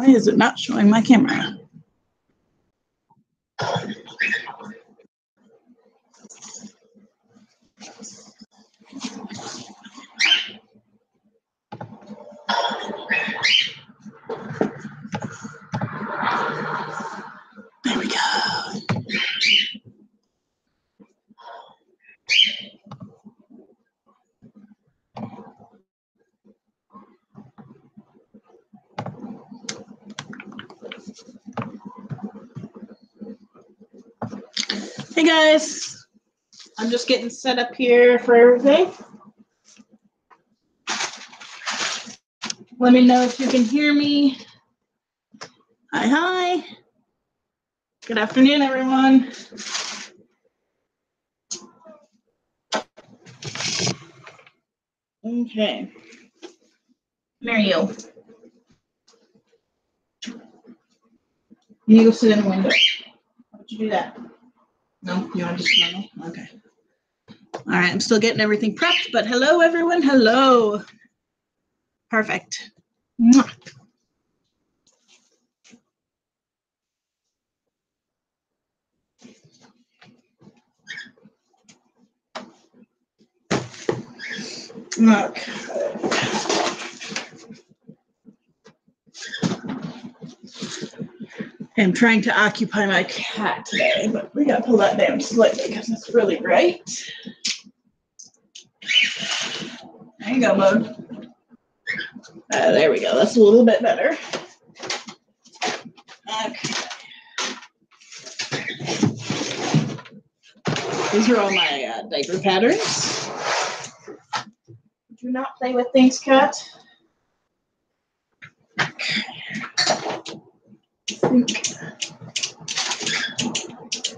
Why is it not showing my camera? There we go. Hey guys, I'm just getting set up here for everything. Let me know if you can hear me. Hi, hi. Good afternoon, everyone. Okay. Mario. You go sit in the window. How'd you do that? No, you want to just normal? Okay. All right, I'm still getting everything prepped, but hello, everyone. Hello. Perfect. Mwah. Okay. I'm trying to occupy my cat today, but we gotta pull that down slightly because it's really bright. There you go, bud. There we go. That's a little bit better. Okay. These are all my diaper patterns. Do not play with things, cat.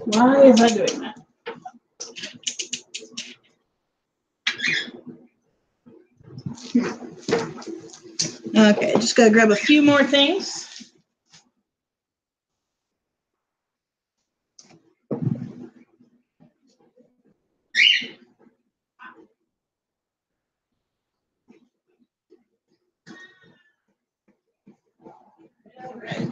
Why is I doing that? Okay, just gotta grab a few more things. All right.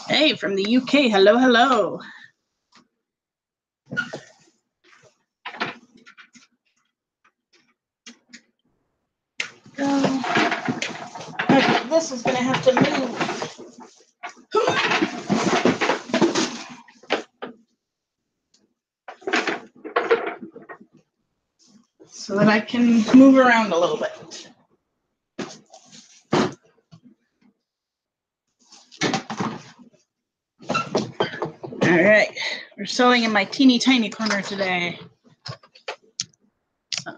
Hey, from the UK. Hello, hello. Okay, this is gonna have to move. So that I can move around a little bit. All right, we're sewing in my teeny tiny corner today. So.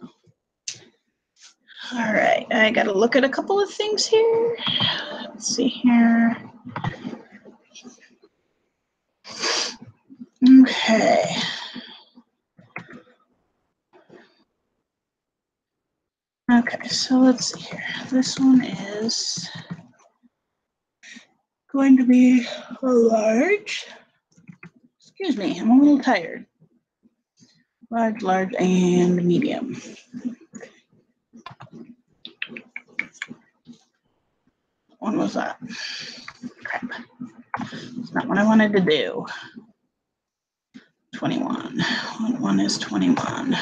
All right, I gotta look at a couple of things here. Let's see here. Okay. Okay, so let's see here. This one is going to be a large. Excuse me, I'm a little tired. Large, large, and medium. What was that? Crap. It's not what I wanted to do. 21. One is 21.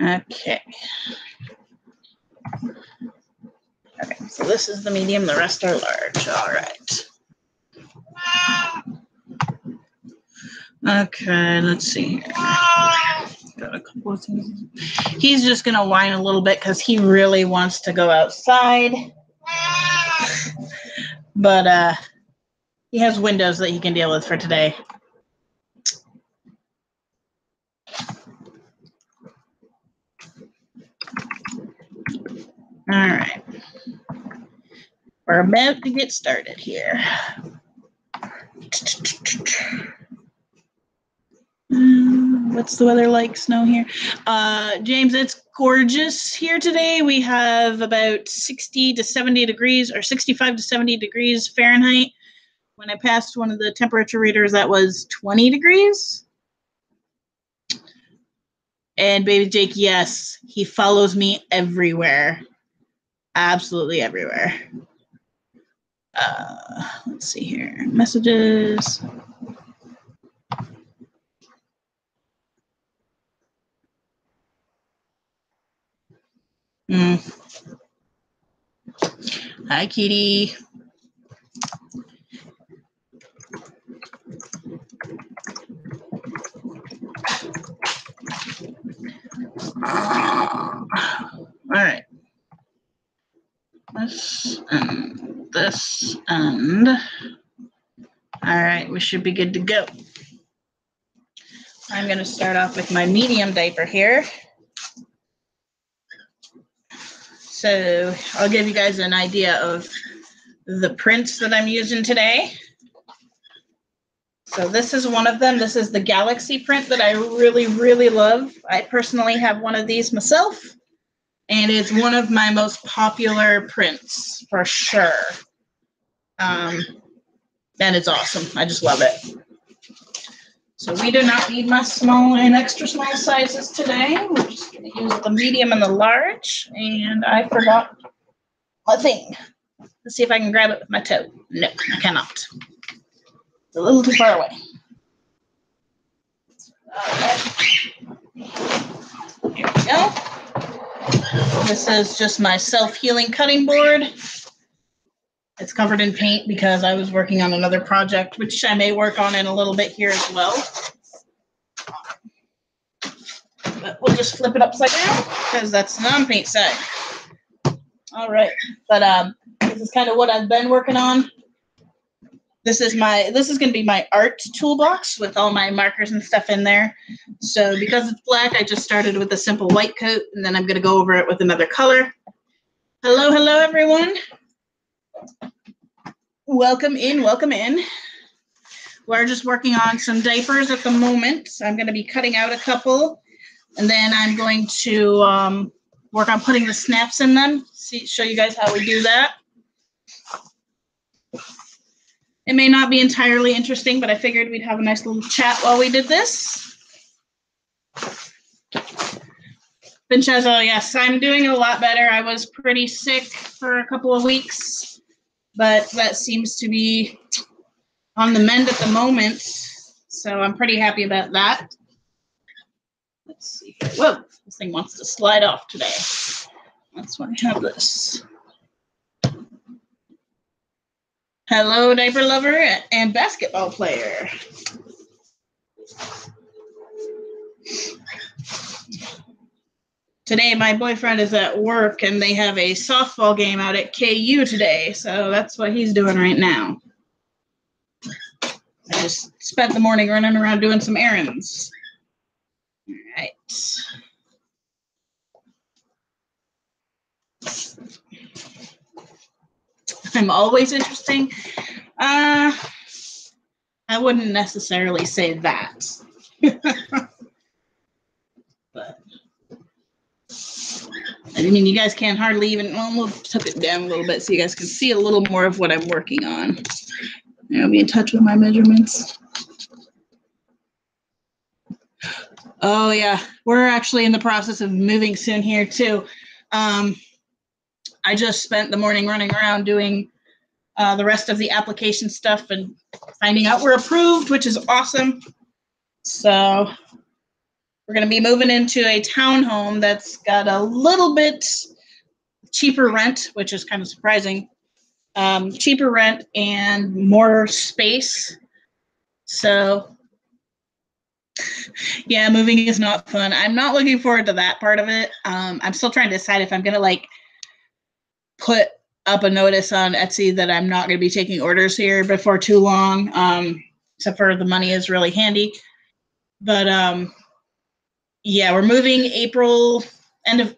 Okay. Okay, so this is the medium, the rest are large. All right. Okay, let's see. Got a couple of things. He's just gonna whine a little bit because he really wants to go outside. But he has windows that he can deal with for today. All right. We're about to get started here. What's the weather like? Snow here. James, it's gorgeous here today. We have about 60 to 70 degrees or 65 to 70 degrees Fahrenheit. When I passed one of the temperature readers, that was 20 degrees. And baby Jake, yes, he follows me everywhere. Absolutely everywhere. Let's see here. Messages. Hi, Kitty. All right. This and all right, we should be good to go. I'm going to start off with my medium diaper here. So I'll give you guys an idea of the prints that I'm using today. So this is one of them. This is the Galaxy print that I really, really love. I personally have one of these myself, and it's one of my most popular prints for sure. And it's awesome. I just love it. So we do not need my small and extra small sizes today. We're just going to use the medium and the large. And I forgot a thing. Let's see if I can grab it with my toe. No, I cannot. It's a little too far away. Here we go. This is just my self-healing cutting board. It's covered in paint because I was working on another project, which I may work on in a little bit here as well. But we'll just flip it upside down because that's the non-paint side. All right, but this is kind of what I've been working on. This is going to be my art toolbox with all my markers and stuff in there. So because it's black, I just started with a simple white coat, and then I'm going to go over it with another color. Hello, hello, everyone. Welcome in, welcome in. We're just working on some diapers at the moment. So I'm going to be cutting out a couple, and then I'm going to work on putting the snaps in them. Show you guys how we do that. It may not be entirely interesting, but I figured we'd have a nice little chat while we did this. Vincenzo, yes, I'm doing a lot better. I was pretty sick for a couple of weeks, but that seems to be on the mend at the moment. So I'm pretty happy about that. Let's see. Whoa, this thing wants to slide off today. That's why I have this. Hello, diaper lover and basketball player. Today, my boyfriend is at work, and they have a softball game out at KU today, so that's what he's doing right now. I just spent the morning running around doing some errands. All right. I'm always interesting. I wouldn't necessarily say that. But I mean, you guys can't hardly even, well, we'll tuck it down a little bit so you guys can see a little more of what I'm working on. I'll be in touch with my measurements. Oh yeah, we're actually in the process of moving soon here too. I just spent the morning running around doing the rest of the application stuff and finding out we're approved, which is awesome. So we're going to be moving into a townhome that's got a little bit cheaper rent, which is kind of surprising. Cheaper rent and more space. So yeah, moving is not fun. I'm not looking forward to that part of it. I'm still trying to decide if I'm going to like put up a notice on Etsy that I'm not going to be taking orders here before too long, except for the money is really handy. But yeah, we're moving April, end of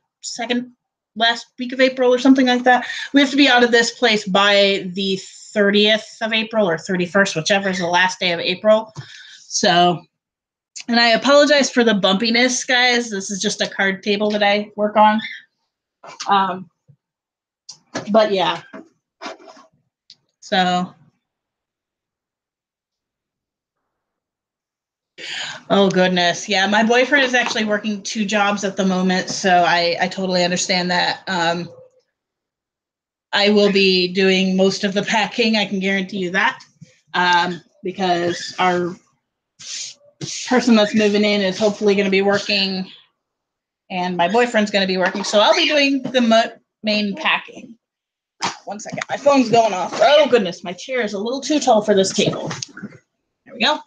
last week of April or something like that. We have to be out of this place by the 30th of April or 31st, whichever is the last day of April. So And I apologize for the bumpiness, guys. This is just a card table that I work on. But yeah. So. Oh, goodness. Yeah, my boyfriend is actually working 2 jobs at the moment, so I totally understand that. I will be doing most of the packing, I can guarantee you that, because our person that's moving in is hopefully going to be working, and my boyfriend's going to be working, so I'll be doing the main packing. 1 second, my phone's going off. Oh, goodness, my chair is a little too tall for this table. There we go.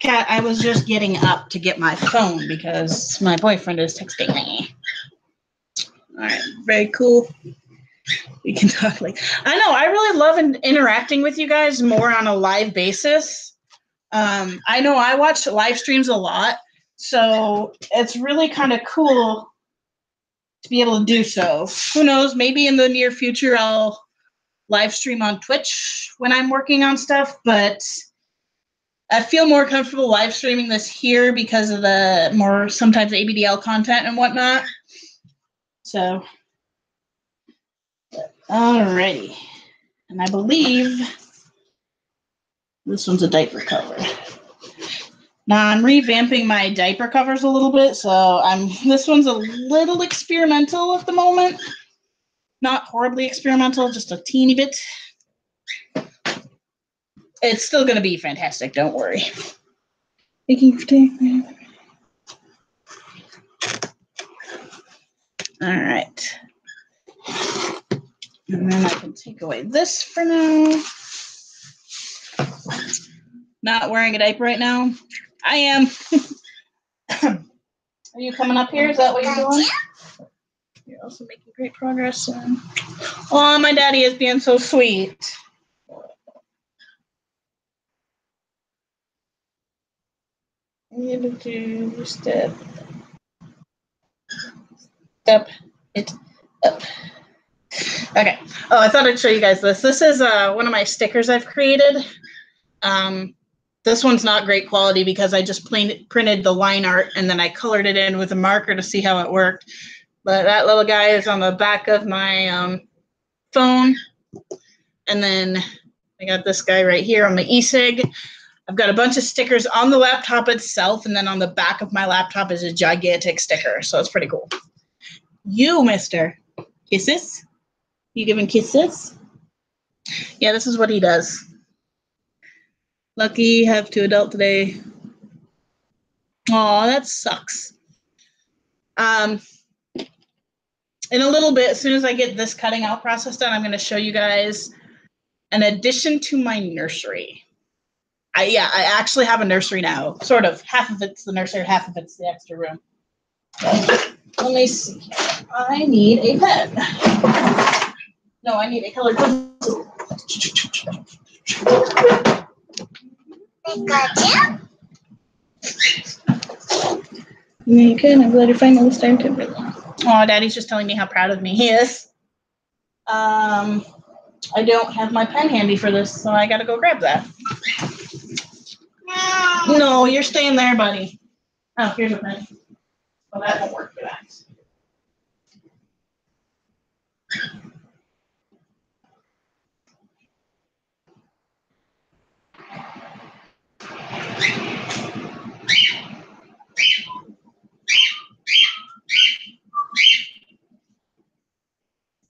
Kat, I was just getting up to get my phone because my boyfriend is texting me. All right, very cool. We can talk like, I know, I really love interacting with you guys more on a live basis. I know I watch live streams a lot, so it's really kind of cool to be able to do so. Who knows, maybe in the near future I'll live stream on Twitch when I'm working on stuff, but I feel more comfortable live streaming this here because of the more sometimes ABDL content and whatnot. So, alrighty. And I believe this one's a diaper cover. Now I'm revamping my diaper covers a little bit, so this one's a little experimental at the moment. Not horribly experimental, just a teeny bit. It's still going to be fantastic, don't worry. All right. And then I can take away this for now. Not wearing a diaper right now. I am. Are you coming up here? Is that what you're doing? You're also making great progress. Oh, my daddy is being so sweet. I need to step it up. Okay. Oh, I thought I'd show you guys this. This is one of my stickers I've created. This one's not great quality because I just printed the line art and then I colored it in with a marker to see how it worked. But that little guy is on the back of my phone. And then I got this guy right here on the e-cig. I've got a bunch of stickers on the laptop itself, and then on the back of my laptop is a gigantic sticker, so it's pretty cool. You, mister. Kisses? You giving kisses? Yeah, this is what he does. Lucky, have to adult today. Aw, that sucks. In a little bit, as soon as I get this cutting out process done, I'm going to show you guys an addition to my nursery. I actually have a nursery now. Sort of. Half of it's the nursery, half of it's the extra room. Let me see. I need a pen. No, I need a colored pencil. Okay, I'm glad you're finally starting to really. Oh, Daddy's just telling me how proud of me he is. I don't have my pen handy for this, so I gotta go grab that. No, you're staying there, buddy. Oh, here's a pen. Well, that won't work for that.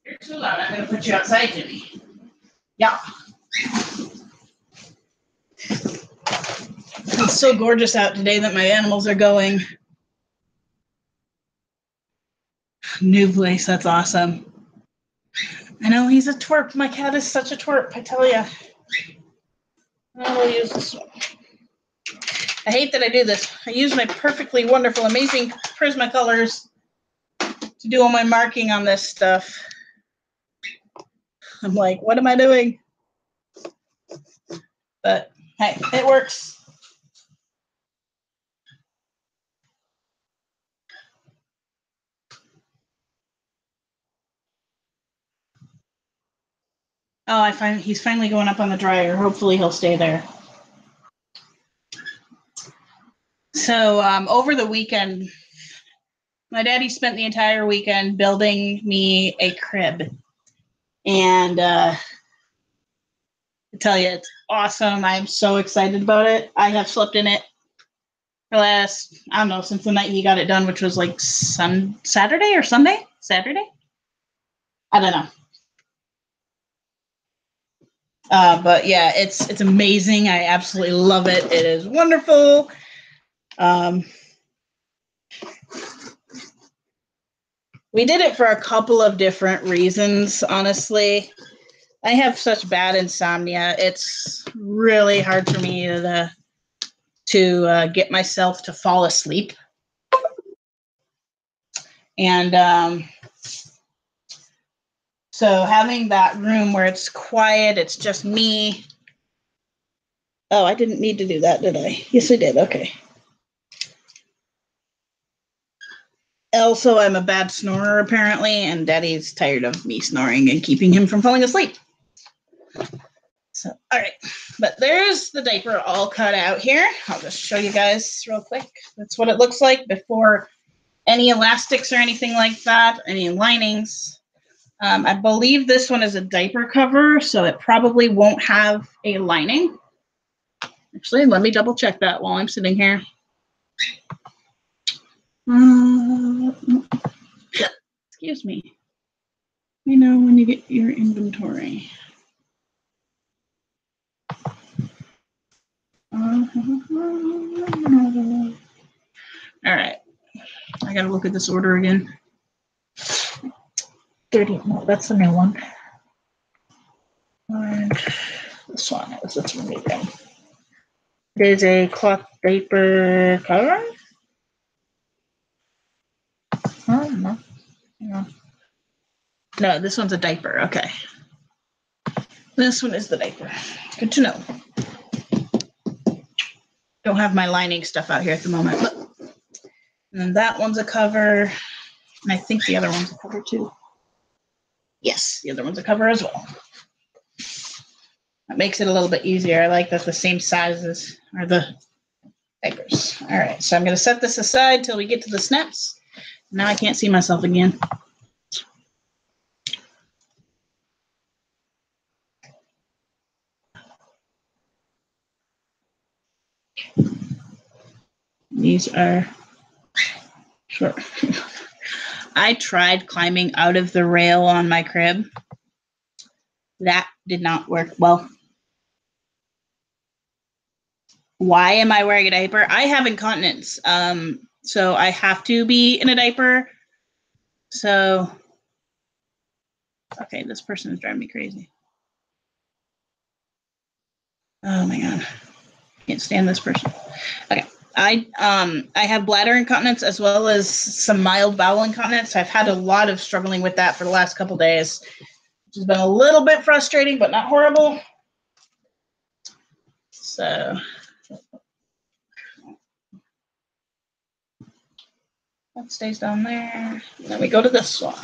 You're too loud. I'm gonna put you outside, Jimmy. Yeah. It's so gorgeous out today that my animals are going. New place, that's awesome. I know, he's a twerp. My cat is such a twerp, I tell you. I will use this one. I hate that I do this. I use my perfectly wonderful, amazing Prismacolors to do all my marking on this stuff. I'm like, what am I doing? But hey, it works. Oh, he's finally going up on the dryer. Hopefully he'll stay there. So over the weekend, my daddy spent the entire weekend building me a crib. And I tell you, it's awesome. I'm so excited about it. I have slept in it for last, I don't know, since the night he got it done, which was like Saturday or Sunday? Saturday? I don't know. But yeah, it's amazing. I absolutely love it. It is wonderful. We did it for a couple of different reasons, honestly. I have such bad insomnia. It's really hard for me to get myself to fall asleep. And so having that room where it's quiet, it's just me. Oh, I didn't need to do that, did I? Yes, I did. Okay. Also, I'm a bad snorer, apparently, and Daddy's tired of me snoring and keeping him from falling asleep. So, all right. But there's the diaper all cut out here. I'll just show you guys real quick. That's what it looks like before any elastics or anything like that, any linings. I believe this one is a diaper cover, so it probably won't have a lining. Actually, let me double check that while I'm sitting here. Excuse me. You know when you get your inventory. All right. I gotta look at this order again. 30. No, that's the new one. And this one is this one again. There's a cloth diaper cover. Oh no. No, this one's a diaper. Okay. This one is the diaper. Good to know. Don't have my lining stuff out here at the moment. And then that one's a cover. And I think the other one's a cover too. Yes, the other one's a cover as well. That makes it a little bit easier. I like that the same sizes are the diapers. All right, so I'm going to set this aside till we get to the snaps. Now I can't see myself again. These are short. I tried climbing out of the rail on my crib. That did not work well. Why am I wearing a diaper? I have incontinence. So I have to be in a diaper. So, okay, this person is driving me crazy. Oh my God. Can't stand this person. Okay. I have bladder incontinence as well as some mild bowel incontinence. I've had a lot of struggling with that for the last couple days, which has been a little bit frustrating, but not horrible. So that stays down there. And then we go to this one.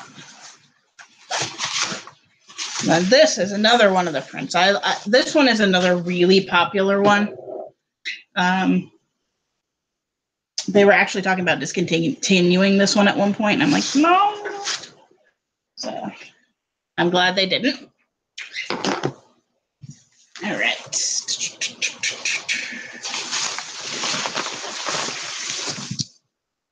Now this is another one of the prints. This one is another really popular one. They were actually talking about discontinuing this one at one point, and I'm like, no. So I'm glad they didn't. All right.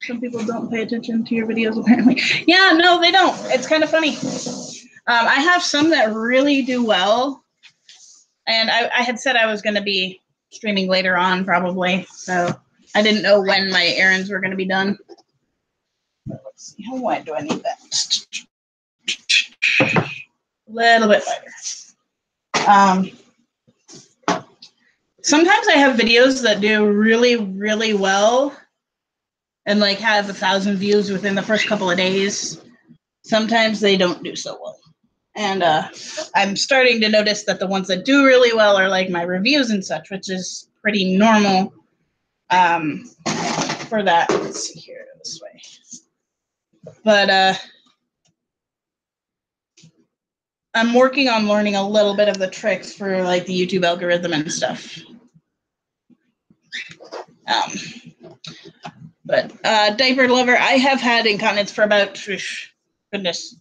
Some people don't pay attention to your videos, apparently. Yeah, no, they don't. It's kind of funny. I have some that really do well, and I had said I was going to be streaming later on, probably. So I didn't know when my errands were going to be done. Let's see, how wide do I need that? A little bit wider. Sometimes I have videos that do really, really well and like have 1,000 views within the first couple of days. Sometimes they don't do so well. And I'm starting to notice that the ones that do really well are like my reviews and such, which is pretty normal for that. Let's see here, this way. But I'm working on learning a little bit of the tricks for like the YouTube algorithm and stuff. But diaper lover, I have had incontinence for about, goodness,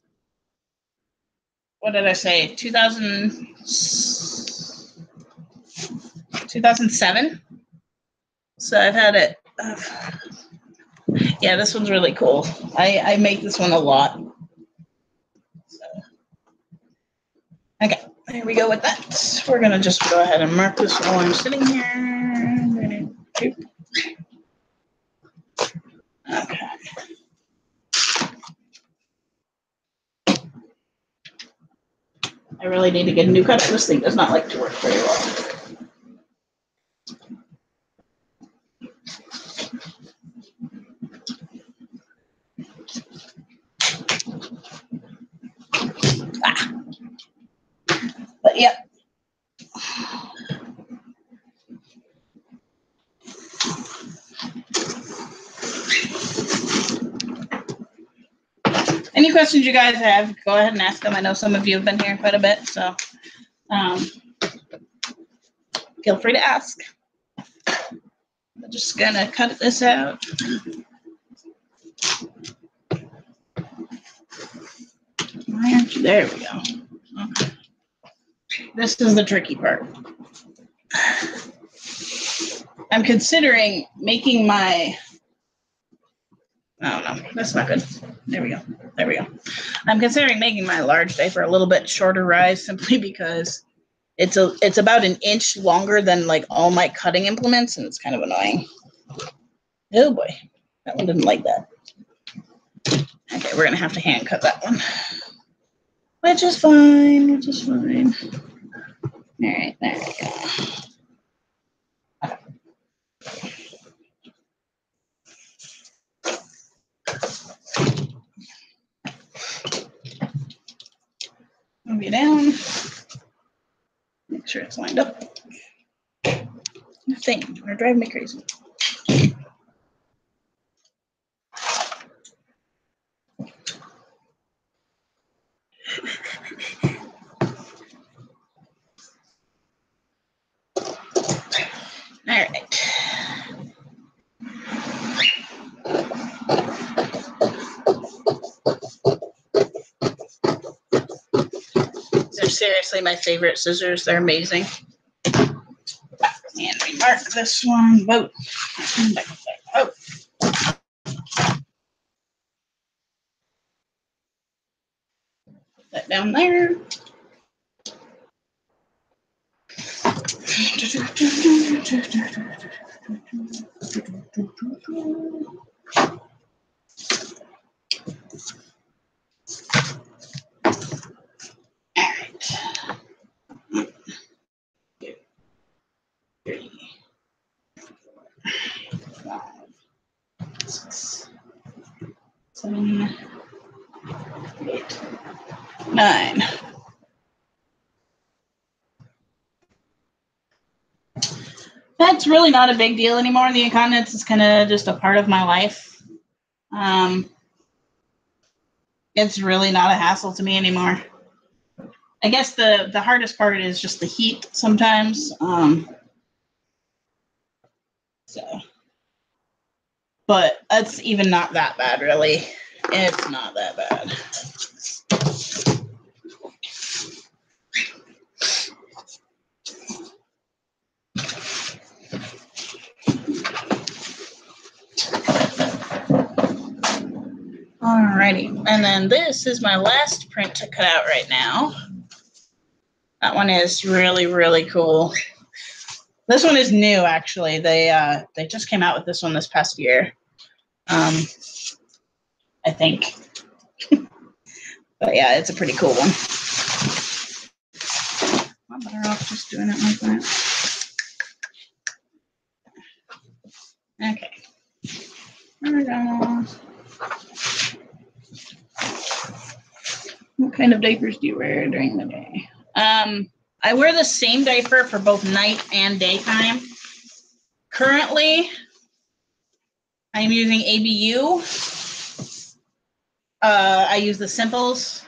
what did I say? 2007. So I've had it. Yeah, this one's really cool. I make this one a lot. So. Okay, there we go with that. We're gonna just go ahead and mark this while I'm sitting here. Okay. I really need to get a new cutter. This thing does not like to work very well. But yeah. Any questions you guys have, go ahead and ask them. I know some of you have been here quite a bit, so feel free to ask. I'm just gonna cut this out. Why aren't you? There we go. Okay. This is the tricky part. I'm considering making my, oh no, that's not good. There we go. There we go. I'm considering making my large diaper a little bit shorter rise simply because it's about an inch longer than like all my cutting implements, and it's kind of annoying. Oh boy, that one didn't like that. Okay, we're gonna have to hand cut that one. Which is fine, which is fine. All right, there we go. Move you down. Make sure it's lined up. Thing, you're driving me crazy. All right. These are seriously my favorite scissors. They're amazing. And we mark this one. Whoa. Oh. That down there. Seven, 8, 9. That's really not a big deal anymore. The incontinence is kind of just a part of my life. It's really not a hassle to me anymore. I guess the hardest part is just the heat sometimes. But it's even not that bad, really. It's not that bad. Alrighty, and then this is my last print to cut out right now. That one is really, really cool. This one is new, actually. They just came out with this one this past year, I think. But yeah, it's a pretty cool one. I'm better off just doing it like that. Okay. There we go. What kind of diapers do you wear during the day? I wear the same diaper for both night and daytime. Currently, I'm using ABU. I use the Simples.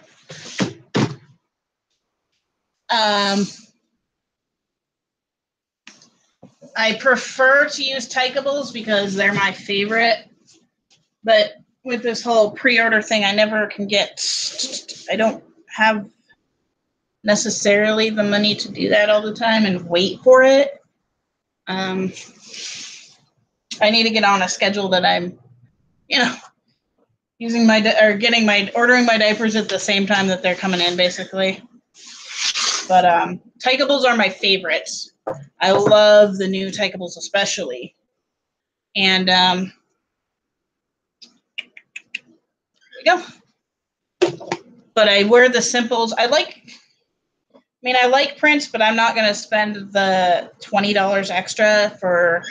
I prefer to use Tykeables because they're my favorite. But with this whole pre-order thing, I never can get, I don't have necessarily the money to do that all the time and wait for it. I need to get on a schedule that I'm, using ordering my diapers at the same time that they're coming in, basically. But Tykeables are my favorites. I love the new Tykeables especially. And there we go. But I wear the Simples. I like prints, but I'm not going to spend the $20 extra for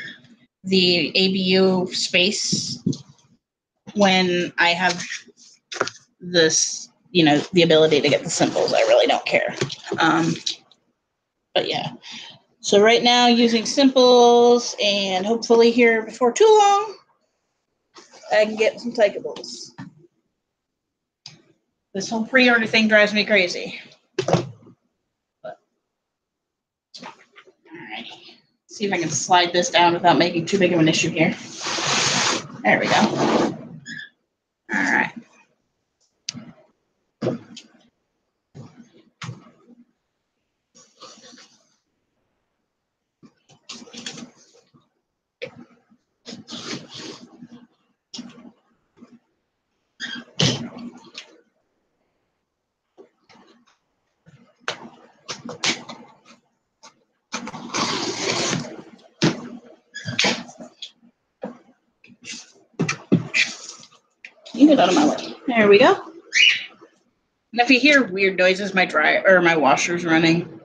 the ABU space when I have this, the ability to get the Simples. I really don't care. But yeah. So right now using Simples, and hopefully here before too long, I can get some Tykeables. This whole pre-order thing drives me crazy. See if I can slide this down without making too big of an issue here. There we go. All right. You get out of my way. There we go. And if you hear weird noises, my washer's running.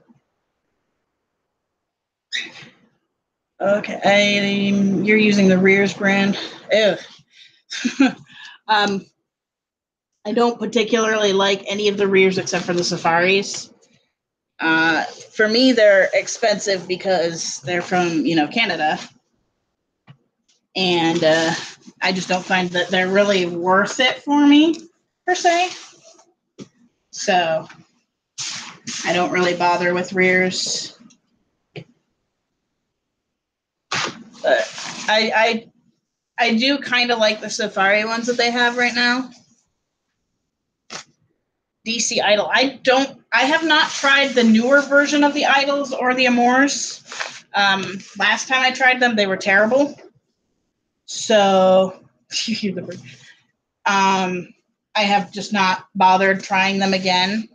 Okay, you're using the Rears brand. Ew. I don't particularly like any of the Rears except for the Safaris. For me, they're expensive because they're from, Canada. And I just don't find that they're really worth it for me, per se. So I don't really bother with Rears. But I do kind of like the Safari ones that they have right now. DC Idol. I have not tried the newer version of the Idols or the Amours. Last time I tried them, they were terrible. So, I have just not bothered trying them again.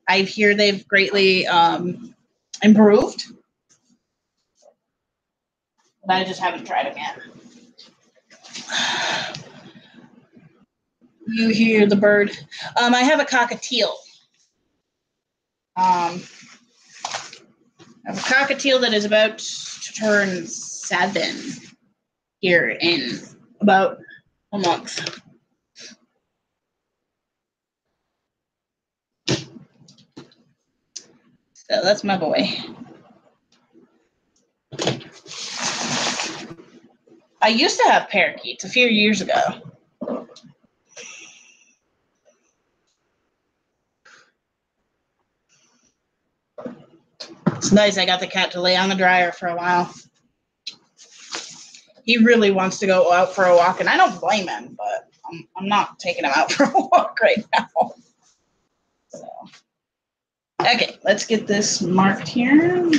I hear they've greatly improved, but I just haven't tried them yet. You hear the bird. I have a cockatiel. I have a cockatiel that is about to turn 7 here in about a month. So that's my boy. I used to have parakeets a few years ago. It's nice. I got the cat to lay on the dryer for a while. He really wants to go out for a walk, and I don't blame him, but I'm not taking him out for a walk right now. So, okay, let's get this marked here.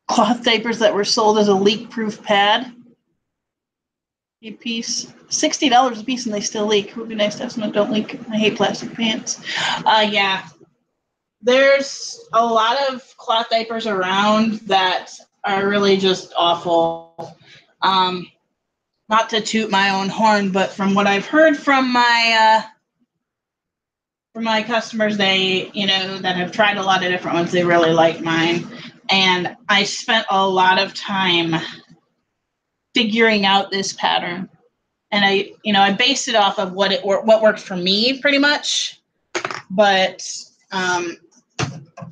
Cloth diapers that were sold as a leak-proof pad. A piece, $60 a piece, and they still leak. It would be nice to have some that don't leak. I hate plastic pants. Yeah. There's a lot of cloth diapers around that are really just awful. Not to toot my own horn, but from what I've heard from my customers, they, that have tried a lot of different ones, they really like mine. And I spent a lot of time figuring out this pattern. And I based it off of what worked for me pretty much. But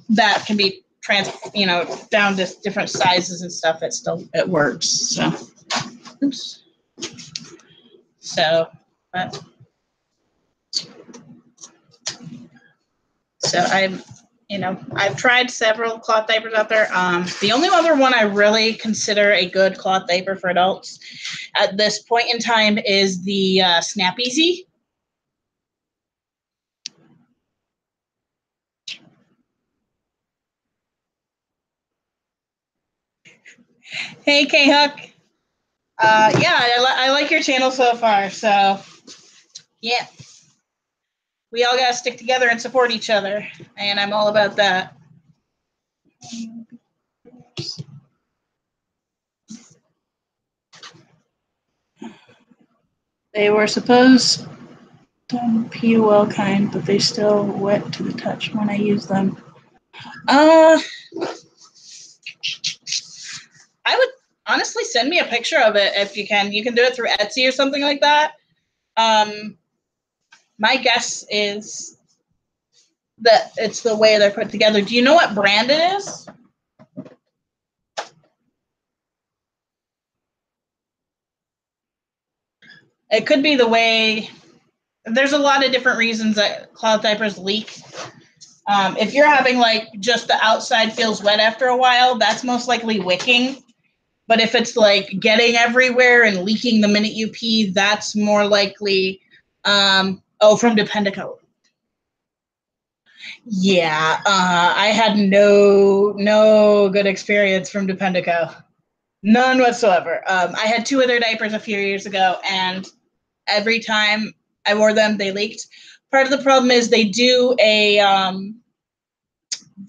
that can be down to different sizes and stuff, it works. So, oops. So, I've tried several cloth diapers out there. The only other one I really consider a good cloth diaper for adults at this point in time is the Snap Easy. Hey, K-Huck. Yeah, I like your channel so far. So, yeah. We all got to stick together and support each other. And I'm all about that. They were supposed to PUL kind, but they still wet to the touch when I use them. I would honestly send me a picture of it if you can. You can do it through Etsy or something like that. My guess is that it's the way they're put together. Do you know what brand it is? It could be the way. There's a lot of different reasons that cloth diapers leak. If you're having like just the outside feels wet after a while, that's most likely wicking. But if it's like getting everywhere and leaking the minute you pee, that's more likely, from Dependico. Yeah, I had no good experience from Dependico. None whatsoever. I had 2 of their diapers a few years ago, and every time I wore them, they leaked. Part of the problem is they do a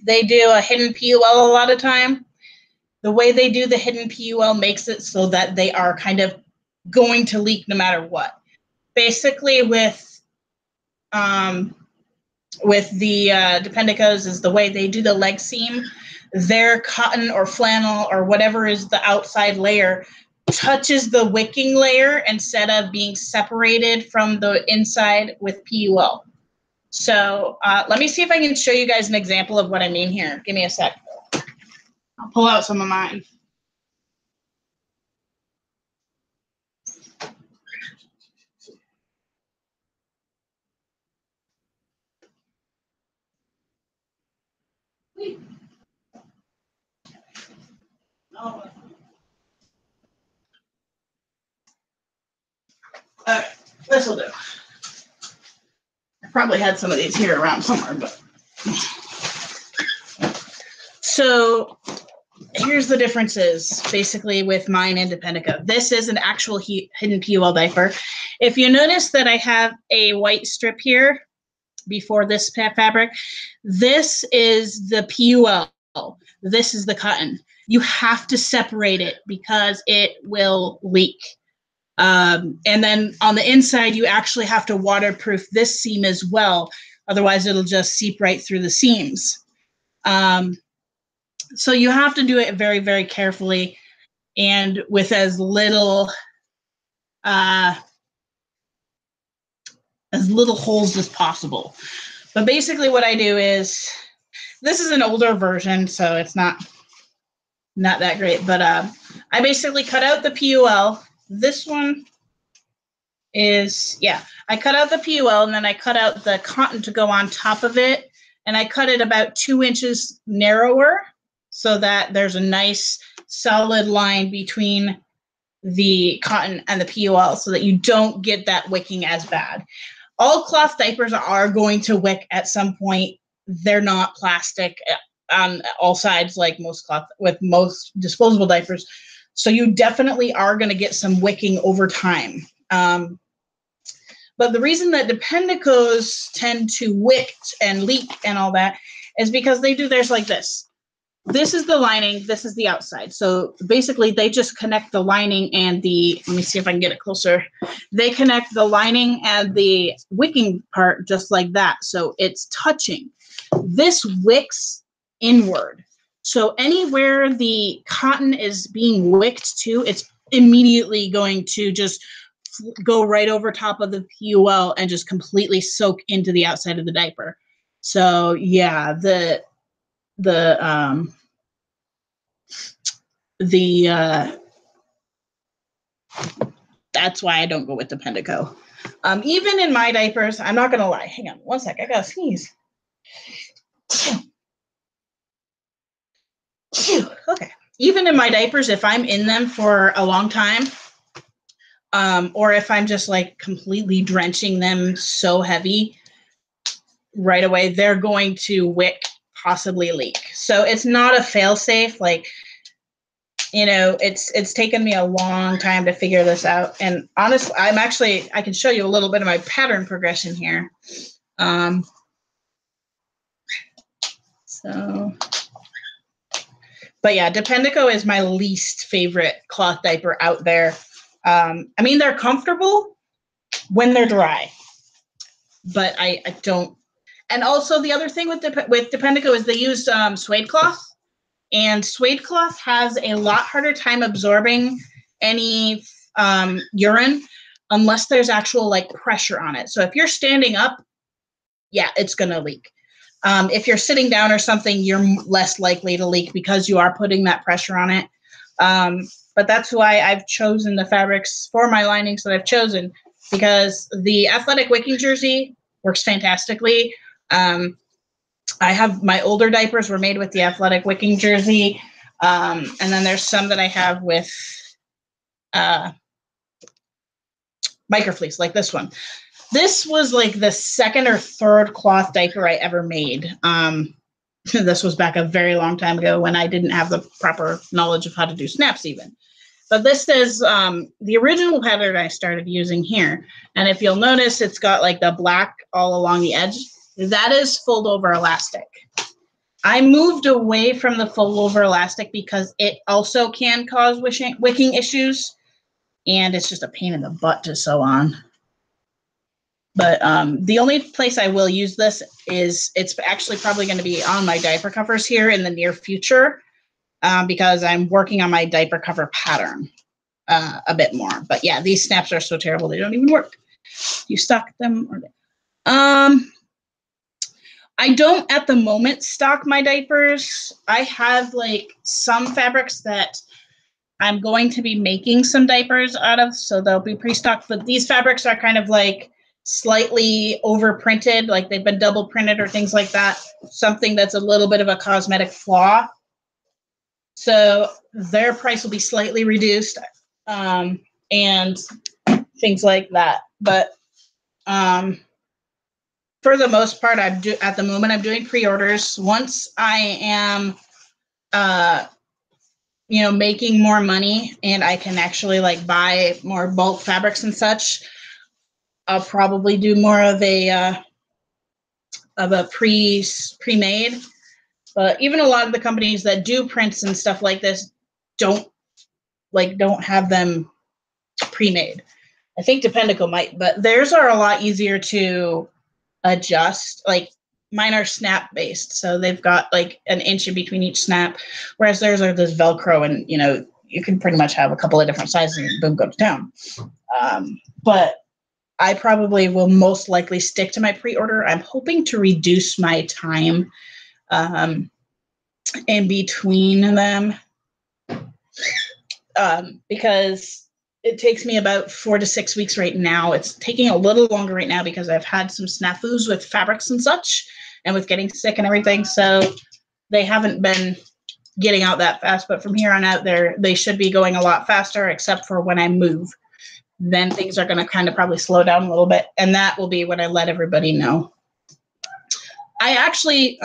hidden PUL a lot of time. The way they do the hidden PUL makes it so that they are kind of going to leak no matter what. Basically, with the Dependicos is the way they do the leg seam. Their cotton or flannel or whatever is the outside layer touches the wicking layer instead of being separated from the inside with PUL. So let me see if I can show you guys an example of what I mean here. Give me a sec. I'll pull out some of mine. All right, this will do. I probably had some of these here around somewhere, but. So here's the differences basically with mine and Dependico. This is an actual hidden PUL diaper. If you notice that I have a white strip here before this fabric, this is the PUL. This is the cotton. You have to separate it because it will leak. And then on the inside, you actually have to waterproof this seam as well. Otherwise, it'll just seep right through the seams. So you have to do it very, very carefully and with as little holes as possible. But basically what I do is, this is an older version, so it's not that great, but I basically cut out the PUL. This one is, I cut out the PUL and then I cut out the cotton to go on top of it, and I cut it about 2 inches narrower so that there's a nice solid line between the cotton and the PUL so that you don't get that wicking as bad. All cloth diapers are going to wick at some point. They're not plastic on all sides like most disposable diapers. So you definitely are going to get some wicking over time. But the reason that Dependicos tend to wick and leak and all that is because they do theirs like this. This is the lining, this is the outside. So basically they just connect the lining and let me see if I can get it closer. They connect the lining and the wicking part just like that. So it's touching. This wicks inward. So anywhere the cotton is being wicked to, it's immediately going to just go right over top of the PUL and just completely soak into the outside of the diaper. So yeah, that's why I don't go with Dependico. Even in my diapers, I'm not gonna lie. Hang on one sec, I gotta sneeze. Okay. Even in my diapers, if I'm in them for a long time, or if I'm just like completely drenching them so heavy right away, they're going to wick, possibly leak. So it's not a fail safe. Like, you know, it's taken me a long time to figure this out. And honestly, I can show you a little bit of my pattern progression here. But yeah, Dependico is my least favorite cloth diaper out there. I mean, they're comfortable when they're dry, but I don't. And also the other thing with Dependico is they use suede cloth, and suede cloth has a lot harder time absorbing any urine unless there's actual like pressure on it. So if you're standing up, yeah, it's gonna leak. If you're sitting down or something, you're less likely to leak because you are putting that pressure on it. But that's why I've chosen the fabrics for my linings that I've chosen, because the athletic wicking jersey works fantastically. I have my older diapers were made with the athletic wicking jersey. And then there's some that I have with microfleece, like this one. This was like the second or third cloth diaper I ever made. This was back a very long time ago when I didn't have the proper knowledge of how to do snaps even. But this is the original pattern I started using here. And if you'll notice, it's got like the black all along the edge. That is fold over elastic. I moved away from the fold over elastic because it also can cause wicking issues. And it's just a pain in the butt to sew on. But the only place I will use this is it's actually probably going to be on my diaper covers here in the near future, because I'm working on my diaper cover pattern a bit more. But yeah, these snaps are so terrible they don't even work. You stock them? Or I don't at the moment stock my diapers. I have like some fabrics that I'm going to be making some diapers out of, so they'll be pre-stocked. But these fabrics are kind of like slightly overprinted, like they've been double printed or things like that. Something that's a little bit of a cosmetic flaw. So their price will be slightly reduced, and things like that. But for the most part, at the moment I'm doing pre-orders. Once I am making more money and I can actually like buy more bulk fabrics and such, I'll probably do more of a pre-made. But even a lot of the companies that do prints and stuff like this don't have them pre-made. I think Dependico might, but theirs are a lot easier to adjust. Like mine are snap based, so they've got like an inch in between each snap, whereas theirs are this Velcro, and you can pretty much have a couple of different sizes and boom, go to town. But I probably will most likely stick to my pre-order. I'm hoping to reduce my time in between them, because it takes me about 4 to 6 weeks right now. It's taking a little longer right now because I've had some snafus with fabrics and such, and with getting sick and everything. So they haven't been getting out that fast. But from here on out, they should be going a lot faster, except for when I move. Then things are going to kind of probably slow down a little bit, and that will be when I let everybody know. I actually,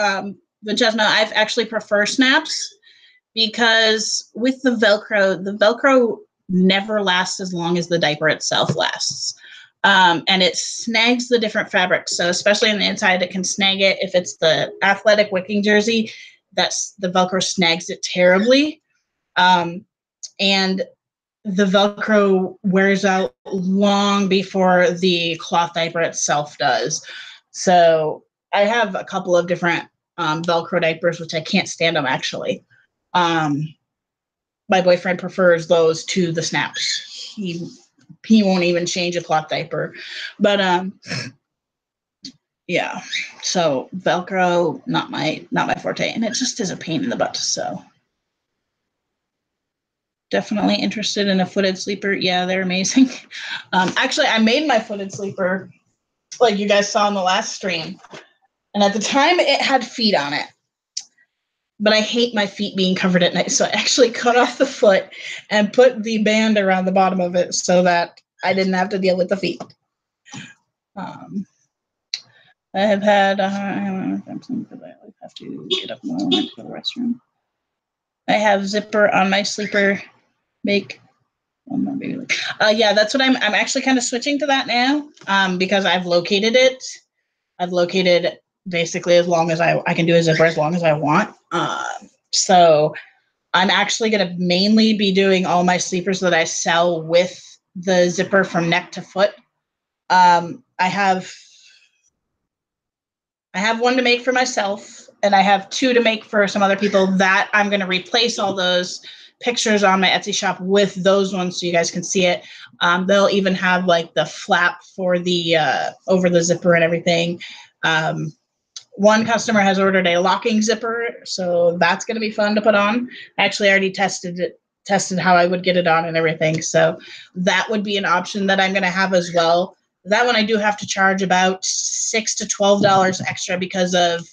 Vincenzo, I've actually prefer snaps, because with the Velcro never lasts as long as the diaper itself lasts. And it snags the different fabrics. So especially on the inside, it can snag it. If it's the athletic wicking jersey, that's the Velcro snags it terribly. And the Velcro wears out long before the cloth diaper itself does. So I have a couple of different Velcro diapers, which I can't stand them actually. My boyfriend prefers those to the snaps. He won't even change a cloth diaper. But yeah, so Velcro, not my forte, and it just is a pain in the butt to sew. Definitely interested in a footed sleeper. Yeah, they're amazing. Actually, I made my footed sleeper like you guys saw in the last stream, and at the time it had feet on it. But I hate my feet being covered at night, so I actually cut off the foot and put the band around the bottom of it so that I didn't have to deal with the feet. I have had, I have to get up more to the restroom. I have zipper on my sleeper make. Yeah, that's what I'm actually kind of switching to that now because I've located it. I've located basically as long as I can do a zipper as long as I want. So I'm actually going to mainly be doing all my sleepers that I sell with the zipper from neck to foot. I have one to make for myself, and I have two to make for some other people that I'm going to replace all those pictures on my Etsy shop with those ones so you guys can see it. They'll even have like the flap for the over the zipper and everything. One customer has ordered a locking zipper, so that's going to be fun to put on. I actually already tested how I would get it on and everything, so that would be an option that I'm going to have as well. That one I do have to charge about $6 to $12 extra because of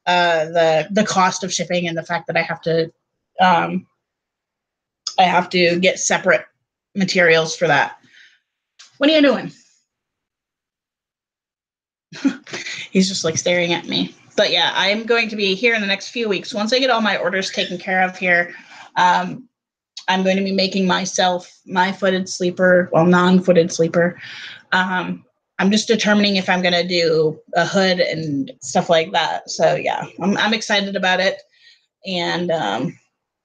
the cost of shipping and the fact that I have to get separate materials for that. What are you doing? He's just like staring at me. But yeah, I'm going to be here in the next few weeks. Once I get all my orders taken care of here, I'm going to be making myself my footed sleeper, well, non-footed sleeper. I'm just determining if I'm going to do a hood and stuff like that. So yeah, I'm excited about it. And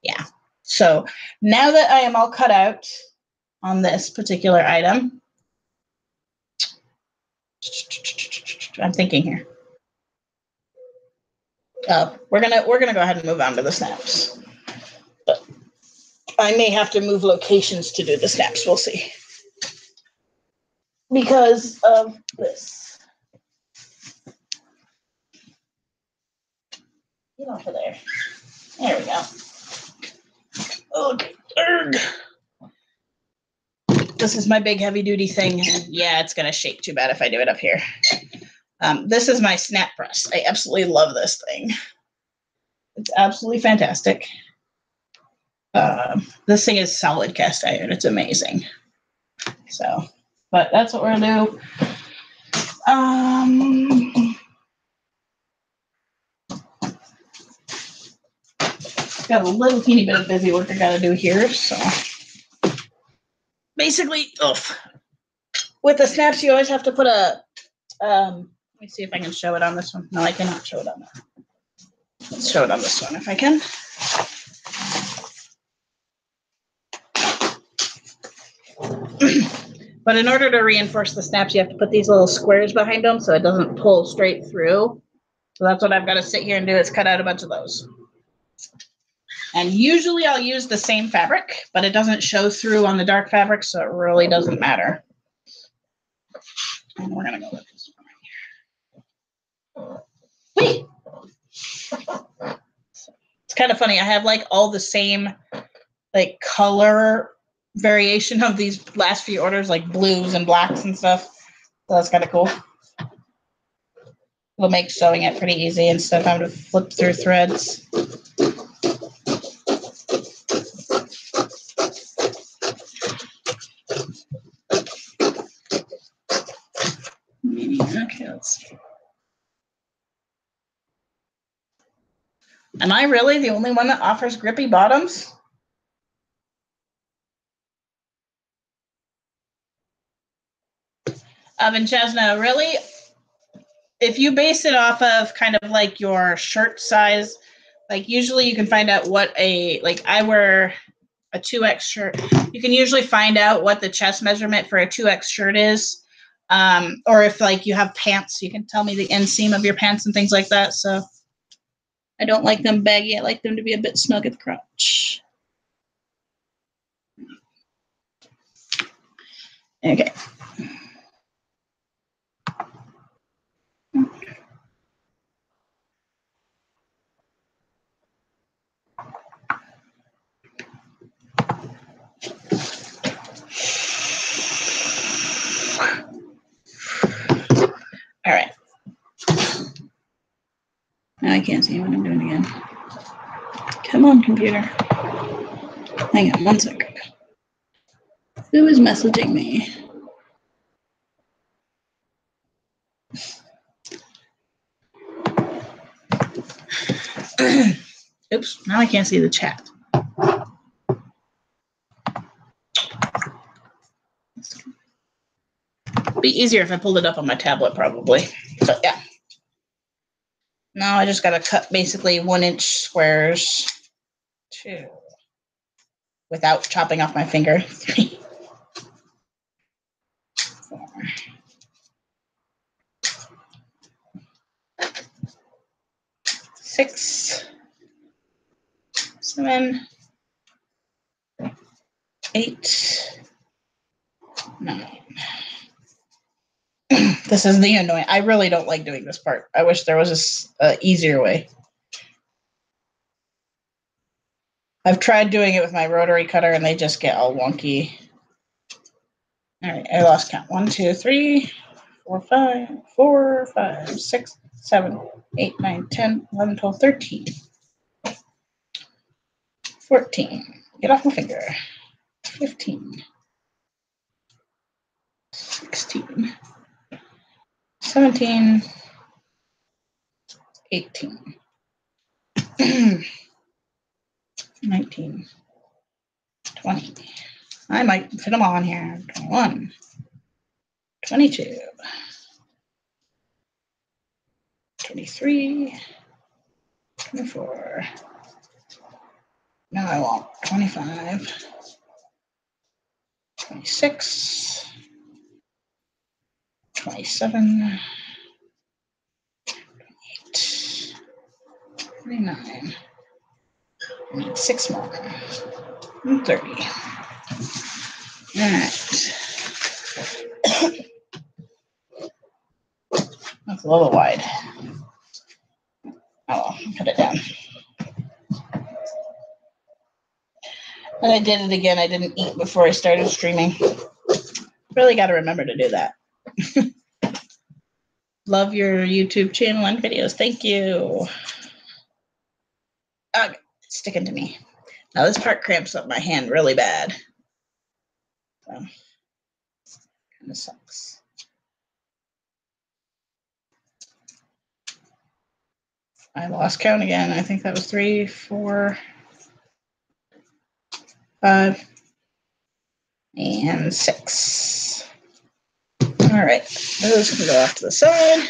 yeah, so now that I am all cut out on this particular item, I'm thinking here. We're gonna go ahead and move on to the snaps. But I may have to move locations to do the snaps. We'll see. Because of this. Get off of there. There we go. Okay. This is my big heavy duty thing. And yeah, it's going to shake too bad if I do it up here. This is my snap press. I absolutely love this thing. It's absolutely fantastic. This thing is solid cast iron. It's amazing. So, but that's what we're going to do. Got a little teeny bit of busy work I got to do here. So basically, with the snaps, you always have to put a, let me see if I can show it on this one. No, I cannot show it on that. Let's show it on this one if I can. But in order to reinforce the snaps, you have to put these little squares behind them so it doesn't pull straight through. So that's what I've got to sit here and do, is cut out a bunch of those. And usually I'll use the same fabric, but it doesn't show through on the dark fabric, so it really doesn't matter. And we're going to go with this one right here. Wait! It's kind of funny. I have like all the same like color variation of these last few orders, like blues and blacks and stuff. So that's kind of cool. It'll make sewing it pretty easy instead of having to flip through threads. Okay, let's see. Am I really the only one that offers grippy bottoms? Vincenzo, really? If you base it off of kind of like your shirt size, like usually you can find out what like I wear a 2X shirt. You can usually find out what the chest measurement for a 2X shirt is. Or if like you have pants, you can tell me the inseam of your pants and things like that. So I don't like them baggy. I like them to be a bit snug at the crotch. Okay. can't see what I'm doing again. Come on, computer. Hang on 1 second. Who is messaging me? Oops, now I can't see the chat. Be easier if I pulled it up on my tablet, probably. But yeah. Now I just got to cut basically 1-inch squares. 2. Without chopping off my finger. 3. 4. 6. 7. 8. 9. This is the annoying. I really don't like doing this part. I wish there was a easier way. I've tried doing it with my rotary cutter and they just get all wonky. All right, I lost count. 1, 2, 3, 4, 5, 4, 5, 6, 7, 8, 9, 10, 11, 12, 13. 14. Get off my finger. 15. 16. 17. 18. 19. 20. I might fit them all in here. 21. 22. 23. 24. Now I want 25. 26. 27. 28. 29. I need 6 more. And 30. All right. That's a little wide. Oh, well, put it down. And I did it again. I didn't eat before I started streaming. Really got to remember to do that. Love your YouTube channel and videos. Thank you. Oh, it's sticking to me. Now this part cramps up my hand really bad. So, kind of sucks. I lost count again. I think that was 3, 4, 5, and 6. All right, those can go off to the side.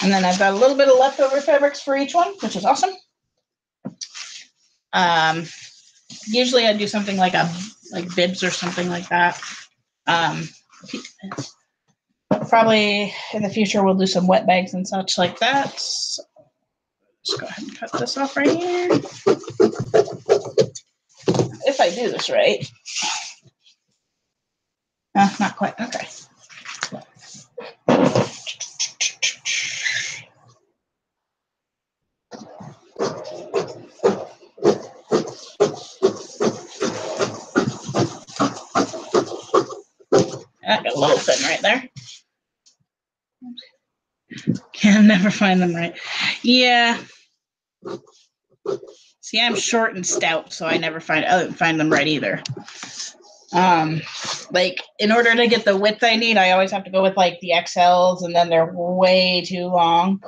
And then I've got a little bit of leftover fabrics for each one, which is awesome. Usually I do something like bibs or something like that. Probably in the future we'll do some wet bags and such like that. So just go ahead and cut this off right here. If I do this right. Not quite. Okay. That got a little thin right there. Can never find them right. Yeah. See, I'm short and stout, so I don't find them right either. Like in order to get the width I need, I always have to go with like the XLs, and then they're way too long.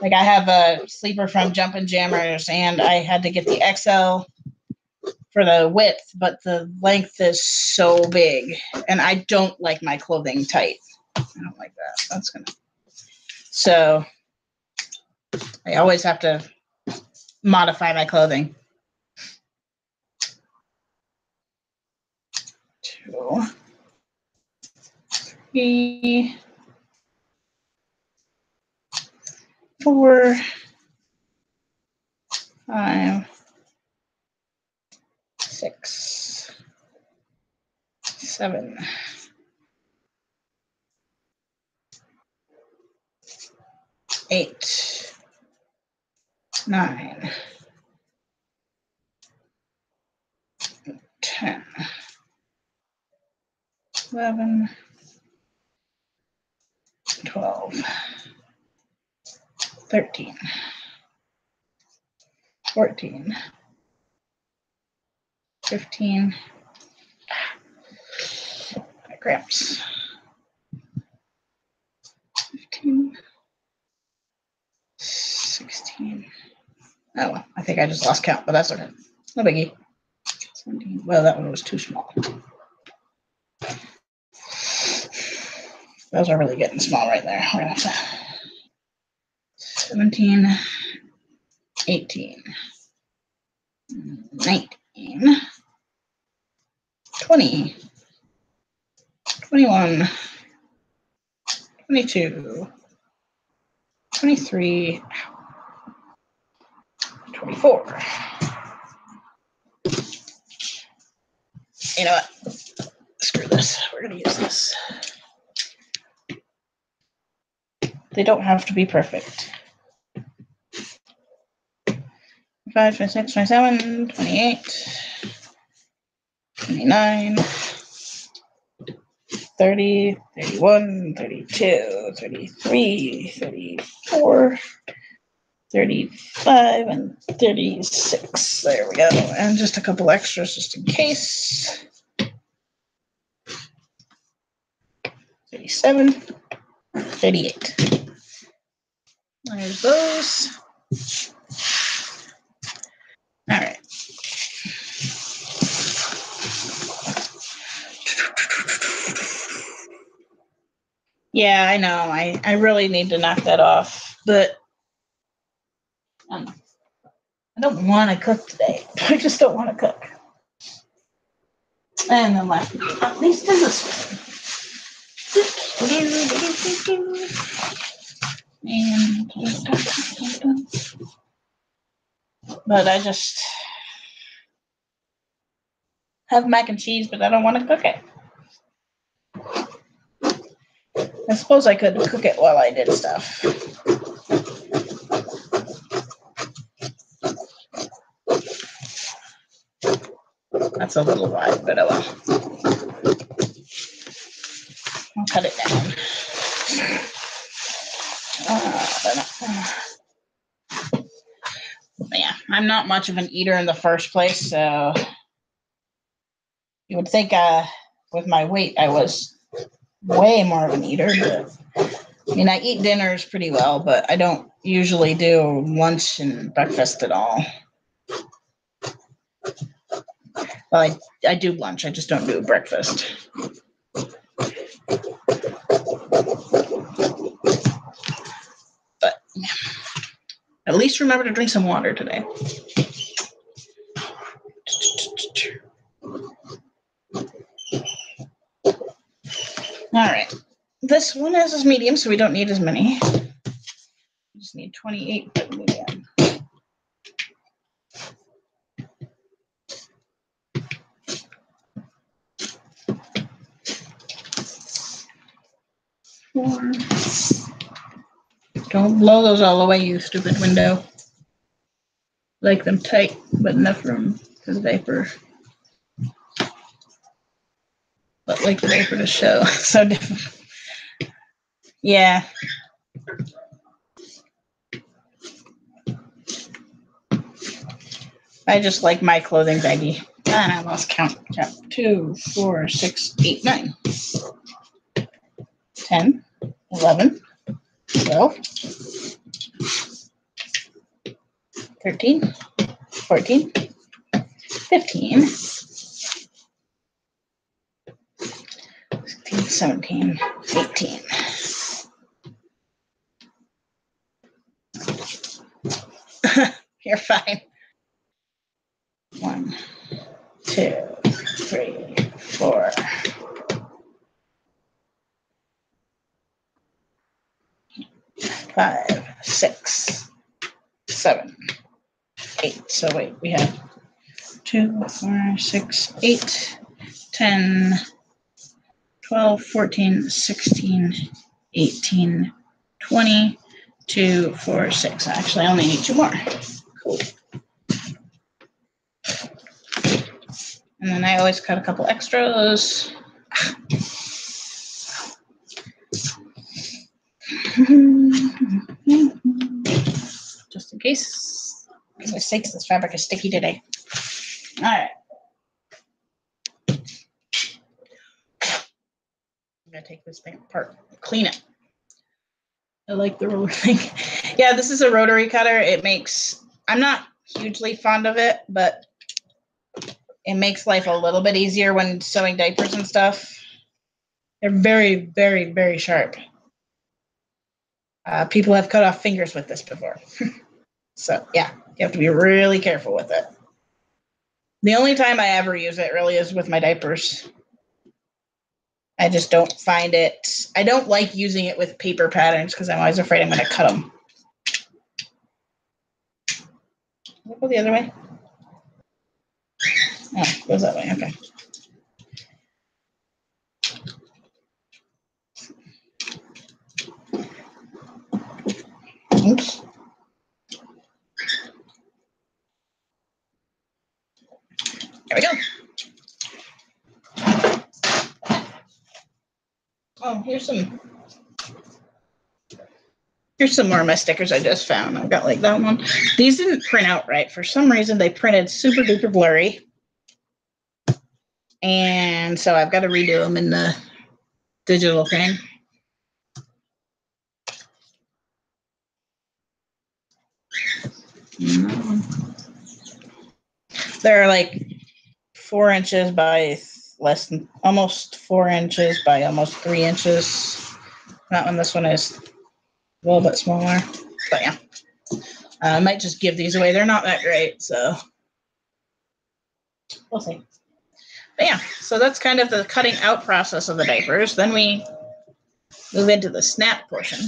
Like I have a sleeper from Jumpin' Jammers, and I had to get the XL for the width, but the length is so big, and I don't like my clothing tight. I don't like that. So I always have to modify my clothing. 2, 3, 4, 5, 6, 7, 8, 9, 10, 11, 12, 13, 14, 15, cramps, 15, 16. Oh, well, I think I just lost count, but that's okay. No biggie. 17. Well, that one was too small. Those are really getting small right there. We're gonna have to 17, 18, 19, 20, 21, 22, 23, 24. You know what? Screw this. We're going to use this. They don't have to be perfect. 25, 26, 27, 28, 29, 30, 31, 32, 33, 34, 35, and 36. There we go. And just a couple extras just in case. 37, 38. There's those. All right. Yeah, I know. I really need to knock that off, but I don't want to cook today. I just don't want to cook. And then last but not least is this one. But I just have mac and cheese, but I don't want to cook it. I suppose I could cook it while I did stuff. That's a little wide, but oh well. I'll cut it down. Yeah, I'm not much of an eater in the first place, so you would think with my weight I was way more of an eater. But I mean, I eat dinners pretty well, but I don't usually do lunch and breakfast at all. Well, I do lunch, I just don't do breakfast. But at least remember to drink some water today. All right. This one is medium, so we don't need as many. We just need 28 for the medium. Four. Don't blow those all away, you stupid window. Like them tight, but enough room for the diaper. But like the diaper to show. So different. Yeah. I just like my clothing baggie. And I lost count. 2, 4, 6, 8, 9. 10, 11, 12, 13, 14, 15, 16, 17, 18. You're fine. 1, 2, 3, 4. 5, 6, 7, 8. So wait, we have 2, 4, 6, 8, 10, 12, 14, 16, 18, 20, 2, 4, 6. Actually, I only need 2 more. Cool. And then I always cut a couple extras. Jeez. For goodness sakes, this fabric is sticky today. All right. I'm going to take this thing apart, clean it. I like the roller thing. Yeah, this is a rotary cutter. It makes, I'm not hugely fond of it, but it makes life a little bit easier when sewing diapers and stuff. They're very, very, very sharp. People have cut off fingers with this before. So, yeah, you have to be really careful with it. The only time I ever use it really is with my diapers. I just don't find it, I don't like using it with paper patterns because I'm always afraid I'm going to cut them. Will it go the other way? Oh, it goes that way, okay. Oops. There we go. Oh, here's some more of my stickers I just found. I've got like that one. These didn't print out right. For some reason, they printed super duper blurry. And so I've got to redo them in the digital thing. They're like 4 inches by less than, almost 4 inches by almost 3 inches. This one is a little bit smaller, but yeah. I might just give these away. They're not that great, so we'll see. But yeah, so that's kind of the cutting out process of the diapers. Then we move into the snap portion.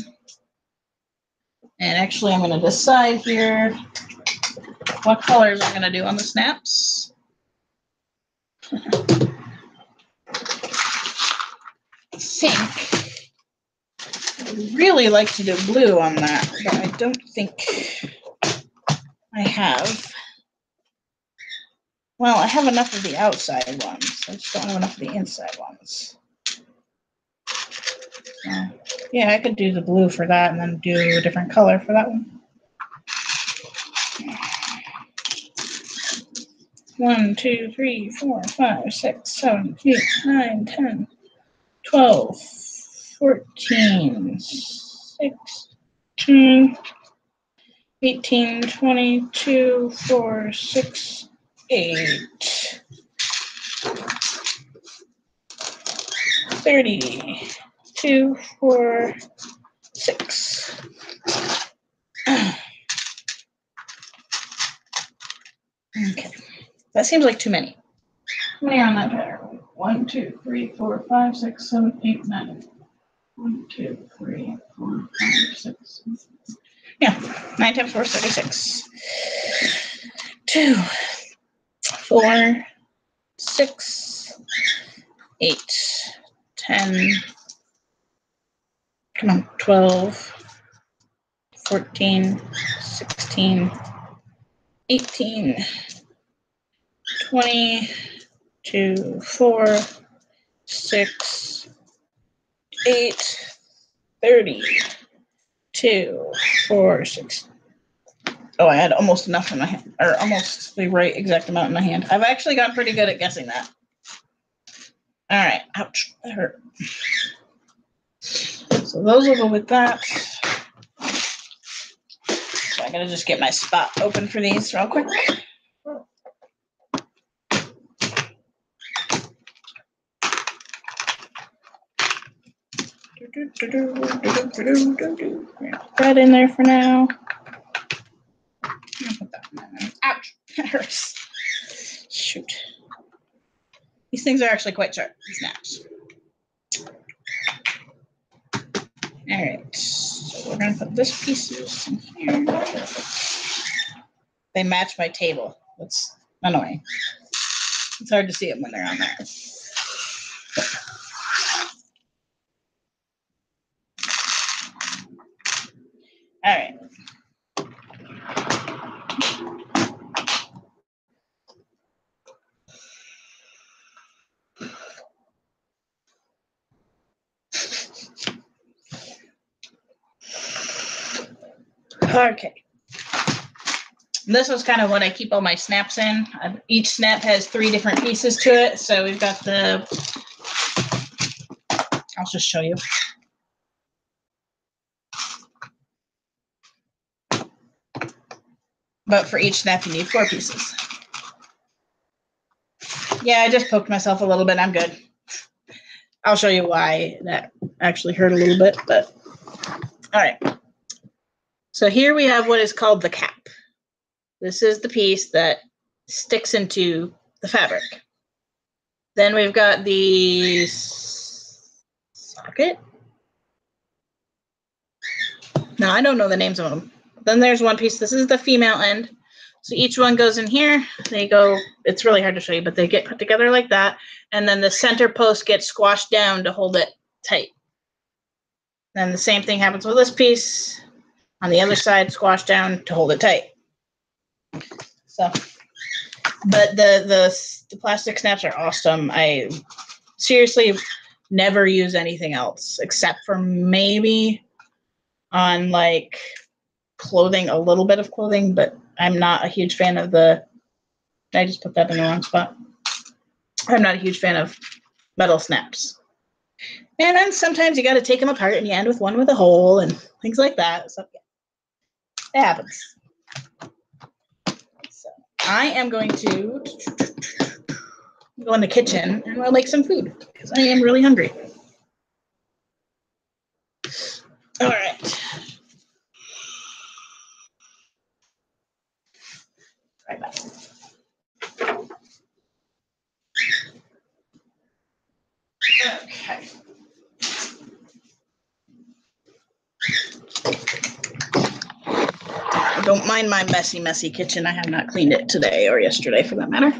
And actually, I'm going to decide here what colors I'm going to do on the snaps. I think I'd really like to do blue on that, but I don't think I have. Well, I have enough of the outside ones. I just don't have enough of the inside ones. Yeah, I could do the blue for that and then do a different color for that one. 1, 2, 3, 4, 5, 6, 7, 8, 9, 10, 12, 14, 16, 18, 22, 4, 6, 8, 32, 4, 6. Okay, that seems like too many. How many are on that pattern? 1, 2, 3, 4, 5, 6, 7, 8, 9. 1, 2, 3, 4, 5, 6. Yeah, 9 times 4 is 36. 2, 4, 6, 8, 10. Come on, 12, 14, 16, 18, 20, 2, 4, 6, 8, 30, 2, 4, 6. Oh, I had almost enough in my hand, or almost the right exact amount in my hand. I've actually gotten pretty good at guessing that. All right, ouch, that hurt. So those will go with that. So I gotta just get my spot open for these real quick. Put that in there for now. I'll put that in there. Ouch, that hurts. Shoot. These things are actually quite sharp, these snaps. All right, so we're gonna put this piece in here. They match my table. That's annoying. It's hard to see them when they're on there. All right. Okay. And this was kind of what I keep all my snaps in. Each snap has 3 different pieces to it. So we've got I'll just show you. But for each snap, you need 4 pieces. Yeah, I just poked myself a little bit. I'm good. I'll show you why that actually hurt a little bit, but all right. So here we have what is called the cap. This is the piece that sticks into the fabric. Then we've got the socket. No, I don't know the names of them. Then there's one piece. This is the female end. So each one goes in here. They go, it's really hard to show you, but they get put together like that. And then the center post gets squashed down to hold it tight. Then the same thing happens with this piece. On the other side, squashed down to hold it tight. So, but the plastic snaps are awesome. I seriously never use anything else except for maybe on like clothing, a little bit of clothing, but I'm not a huge fan of I just put that in the wrong spot. I'm not a huge fan of metal snaps. And then sometimes you got to take them apart and you end with one with a hole and things like that. So yeah, it happens. So I am going to go in the kitchen and we'll make some food because I am really hungry. All right. Right back. Okay. Don't mind my messy kitchen. I have not cleaned it today or yesterday for that matter.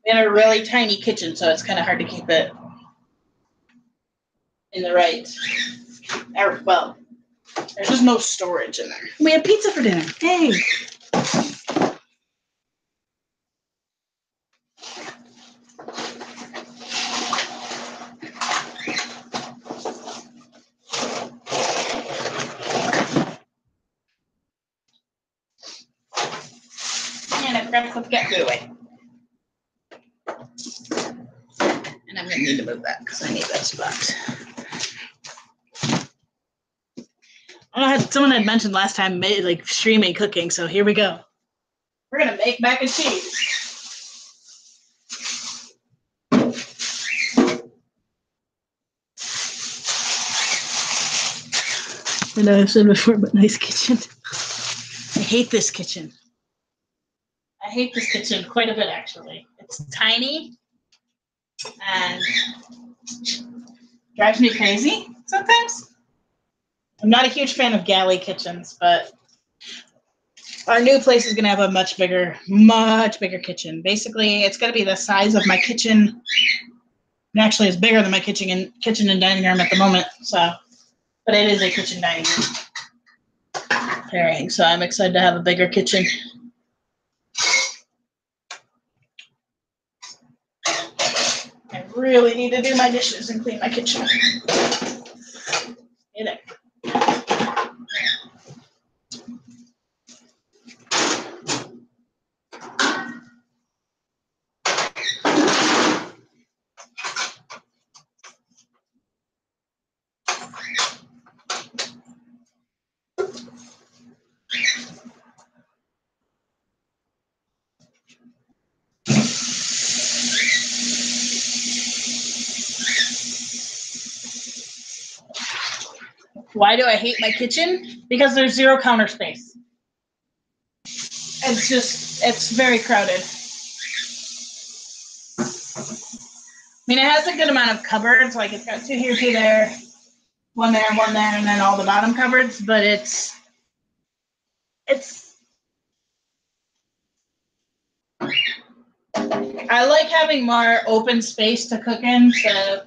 We have a really tiny kitchen, so it's kind of hard to keep it in the right. Well, there's just no storage in there. We have pizza for dinner. Hey. And I forgot to put the cat food away. And I'm going to need to move that because I need that spot. Someone had mentioned last time like streaming cooking, so here we go. We're going to make mac and cheese. I know I've said before, but nice kitchen. I hate this kitchen. I hate this kitchen quite a bit, actually. It's tiny and drives me crazy sometimes. I'm not a huge fan of galley kitchens, but our new place is going to have a much bigger kitchen. Basically, it's going to be the size of my kitchen. It actually is bigger than my kitchen and dining room at the moment. So, but it is a kitchen dining room pairing. So I'm excited to have a bigger kitchen. I really need to do my dishes and clean my kitchen. Get it. Why do I hate my kitchen? Because there's 0 counter space. It's very crowded. I mean, it has a good amount of cupboards, like it's got 2 here, 2 there, 1 there, 1 there, and then all the bottom cupboards, but it's I like having more open space to cook in, so.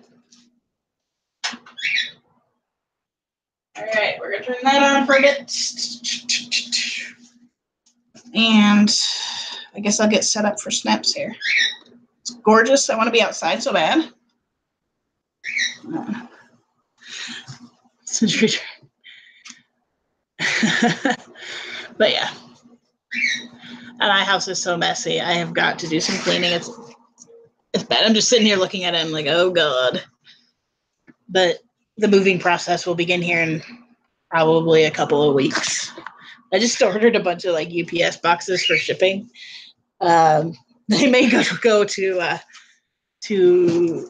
All right, we're gonna turn that on for a bit. And I guess I'll get set up for snaps here. It's gorgeous. I want to be outside so bad. But yeah. And my house is so messy. I have got to do some cleaning. It's bad. I'm just sitting here looking at it. I'm like, oh God. But the moving process will begin here in probably a couple of weeks. I just ordered a bunch of like UPS boxes for shipping. They may go to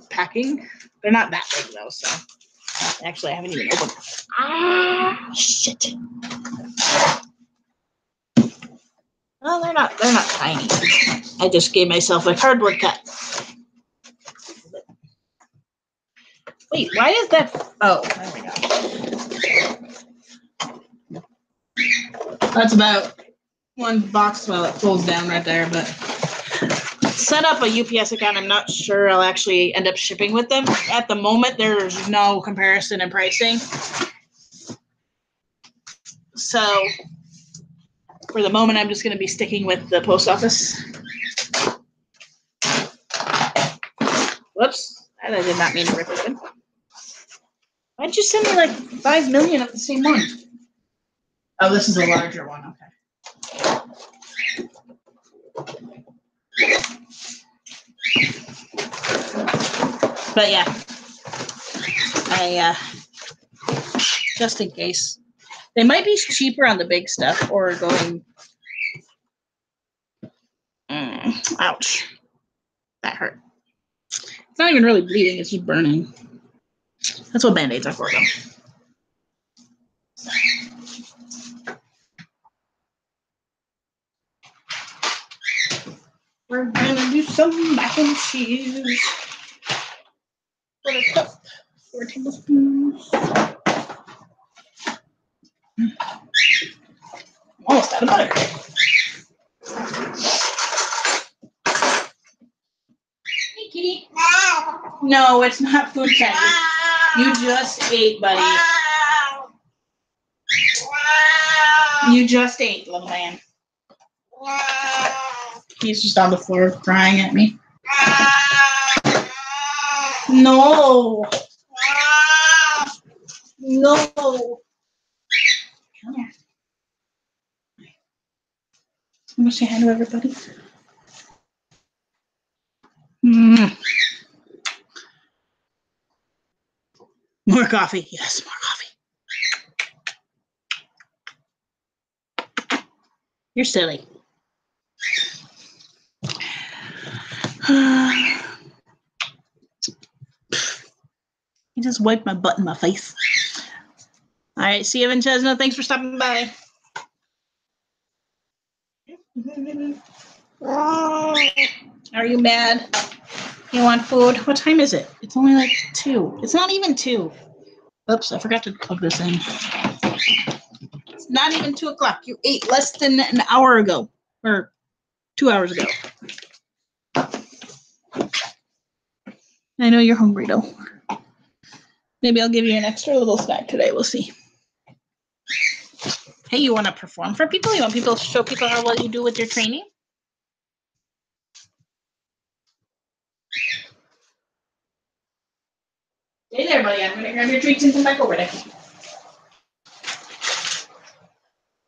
packing. They're not that big though, so actually I haven't even opened them. Ah, shit. Well, they're not tiny. I just gave myself a cardboard cut. Wait, why is that? Oh, there we go. That's about one box while it folds down right there, but set up a UPS account. I'm not sure I'll actually end up shipping with them. At the moment, there's no comparison in pricing. So for the moment, I'm just going to be sticking with the post office. Whoops, I did not mean to rip it. Why'd you send me like 5 million of the same one? Oh, this is a larger one. Okay. But yeah, I just in case. They might be cheaper on the big stuff or going. Ouch. That hurt. It's not even really bleeding, it's just burning. That's what Band-Aids are for, though. We're gonna do some mac and cheese. 1/4 cup, 4 tablespoons. Almost out of butter. Hey, kitty. No, it's not food time. You just ate, buddy. You just ate, little man. He's just on the floor crying at me. No. No. Come here. I'm gonna say hi to everybody. More coffee. Yes, more coffee. You're silly. He just wiped my butt in my face. All right, see you, Vincenzo. Thanks for stopping by. Are you mad? You want food? What time is it? It's only like 2. It's not even 2. Oops, I forgot to plug this in. It's not even 2 o'clock. You ate less than an hour ago, or 2 hours ago. I know you're hungry though. Maybe I'll give you an extra little snack today. We'll see. Hey, you want to perform for people? You want people to show people what you do with your training? Stay there, buddy. I'm going to grab your treats and come back over there.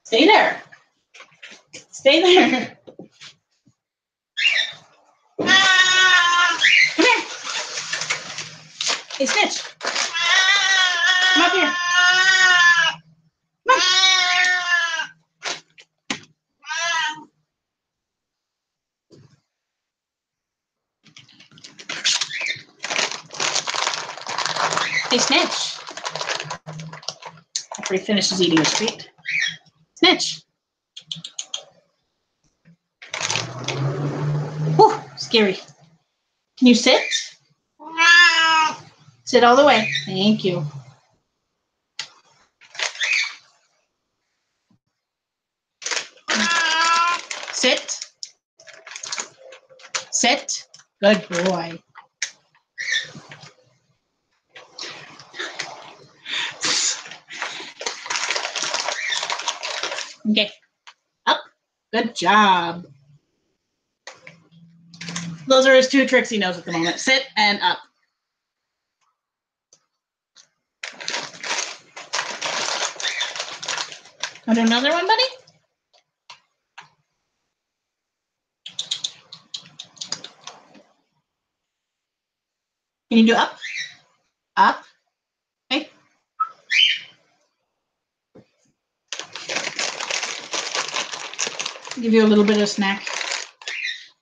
Stay there. Stay there. Come here. Hey, Snitch. Come up here. Come on. Hey, Snitch. After he finishes eating his treat. Snitch. Whew, scary. Can you sit? Sit all the way. Thank you. Sit. Sit. Good boy. Okay. Up. Good job. Those are his 2 tricks he knows at the moment. Sit and up. Want another one, buddy? Can you do up? Up. Okay. Give you a little bit of a snack.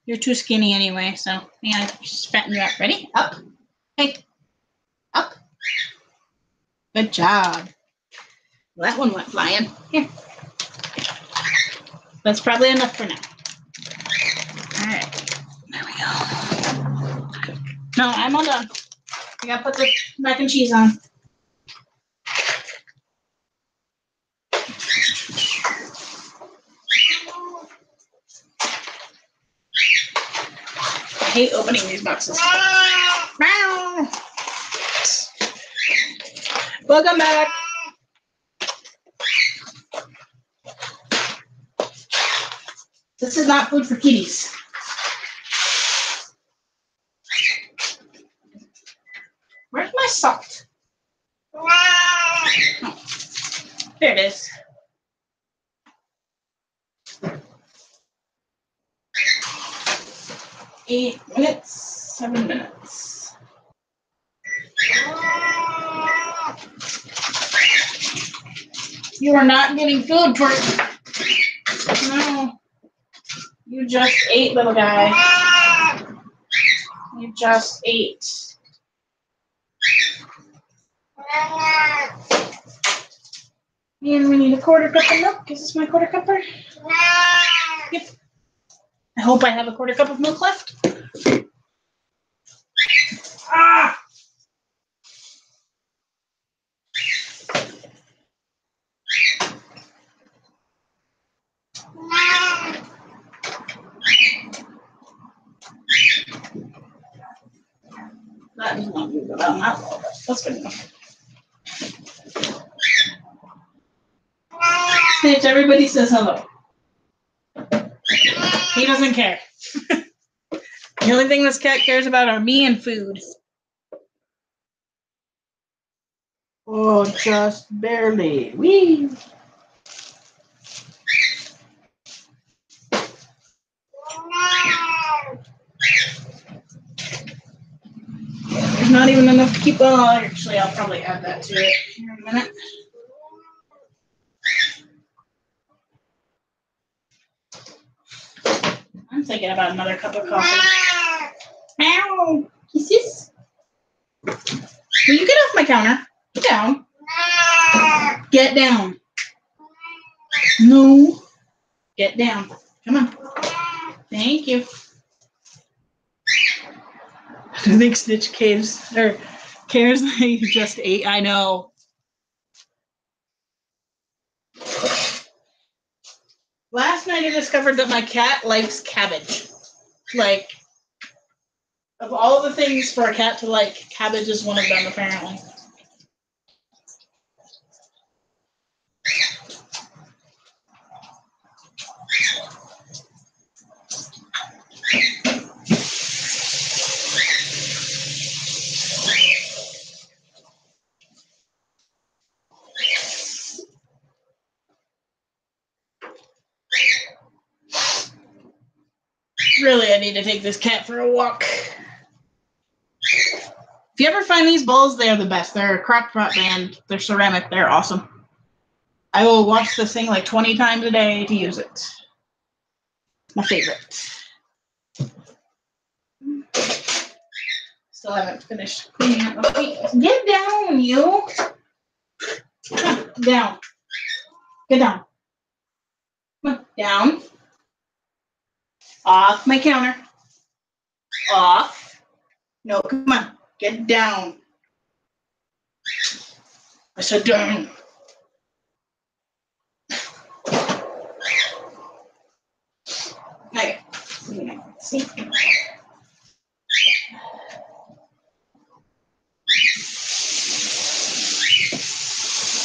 You're too skinny anyway, so yeah, just fatten you up. Ready? Up. Hey. Up. Good job. Well, that one went flying. Here. That's probably enough for now. All right. There we go. No, I'm all done. I gotta put the mac and cheese on. I hate opening these boxes. Welcome back. This is not food for kitties. Where's my salt? Oh, there it is. Eight minutes, 7 minutes. You are not getting food, Twerk. No. You just ate, little guy. You just ate. And we need a quarter cup of milk. Is this my quarter cupper? Yep. I hope I have a quarter cup of milk left. Ah! That is not good. That's good enough. Snitch, everybody says hello. He doesn't care. The only thing this cat cares about are me and food. Oh, just barely. Wee. There's not even enough to keep. Oh, actually, I'll probably add that to it here in a minute. I'm thinking about another cup of coffee. Ow! Kisses? Will you get off my counter? Get down. Get down. No. Get down. Come on. Thank you. I think Snitch cares that you just ate. I know. Last night I discovered that my cat likes cabbage. Like, of all the things for a cat to like, cabbage is one of them, apparently. Really, I need to take this cat for a walk. If you ever find these bowls, they're the best. They're a Crock-Pot brand. They're ceramic. They're awesome. I will wash this thing like 20 times a day to use it. My favorite. Still haven't finished cleaning up my feet. Get down, you. Down. Get down. Come on. Down. Off my counter. Off. No, come on. Get down. I said down. Okay. See?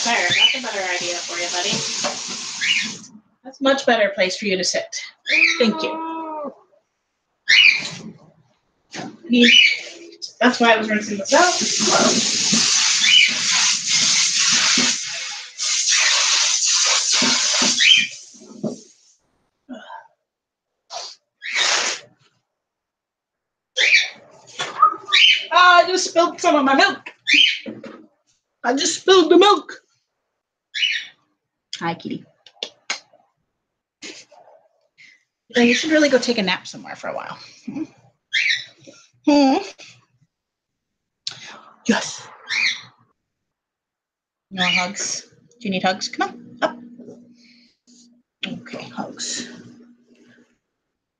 There, that's a better idea for you, buddy. That's a much better place for you to sit. Thank you. That's why I was rinsing this out. just spilled some of my milk. I just spilled the milk. Hi, kitty. You should really go take a nap somewhere for a while. Yes. You want hugs? Do you need hugs? Come on, up. Okay, hugs.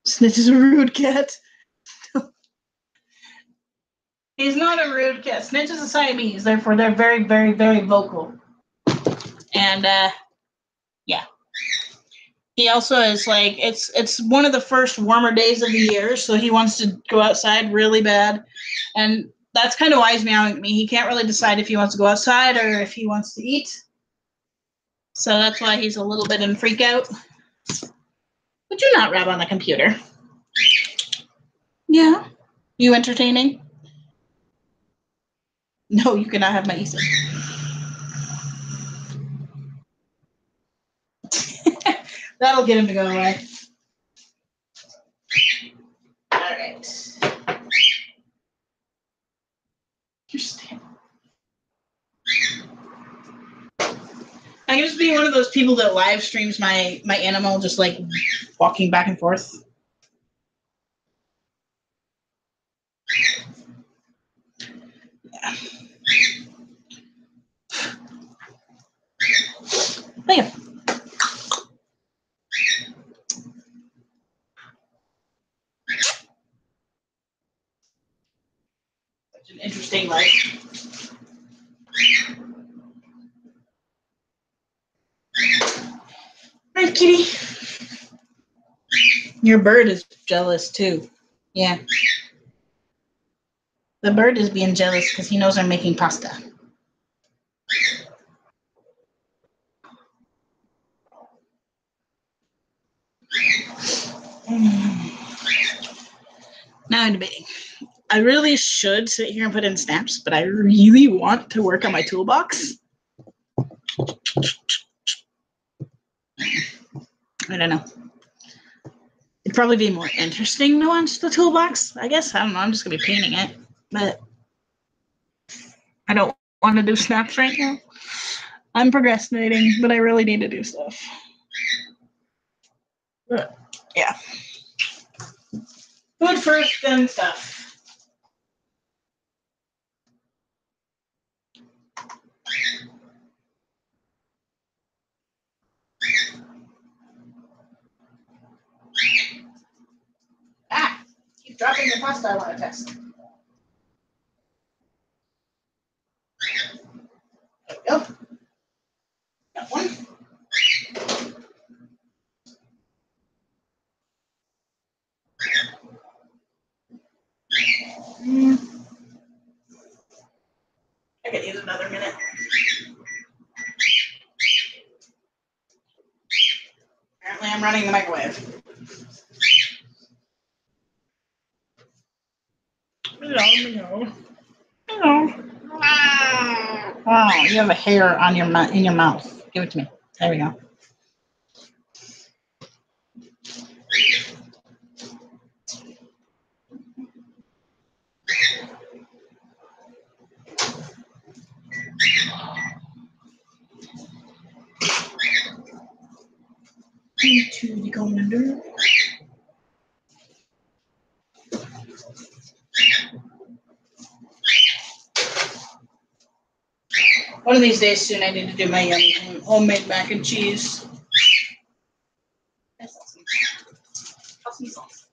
Snitch is a rude cat. He's not a rude cat. Snitch is a Siamese, therefore they're very, very, very vocal. And yeah. He also is like, it's one of the first warmer days of the year, so he wants to go outside really bad. And that's kind of why he's meowing at me. He can't really decide if he wants to go outside or if he wants to eat. So that's why he's a little bit in freak out. Would you not rub on the computer? Yeah. You entertaining? No, you cannot have my Ethan. That'll get him to go away. All right. You're standing. I can just be one of those people that live streams my animal just like walking back and forth. Yeah. There you go. Such an interesting life. Right, kitty. Your bird is jealous too. Yeah. The bird is being jealous because he knows I'm making pasta. Now I'm debating. I really should sit here and put in snaps, but I really want to work on my toolbox. I don't know. It'd probably be more interesting to watch the toolbox, I guess. I don't know. I'm just going to be painting it. But I don't want to do snaps right now. I'm procrastinating, but I really need to do stuff. But, yeah. Food first, then stuff. Ah, keep dropping the pasta I want to test. There we go. Got one. I could use another minute. Apparently I'm running the microwave. Hello. Oh, you have a hair on your in your mouth. Give it to me. There we go. To the commander. One of these days soon I need to do my homemade mac and cheese. That's awesome. Awesome sauce.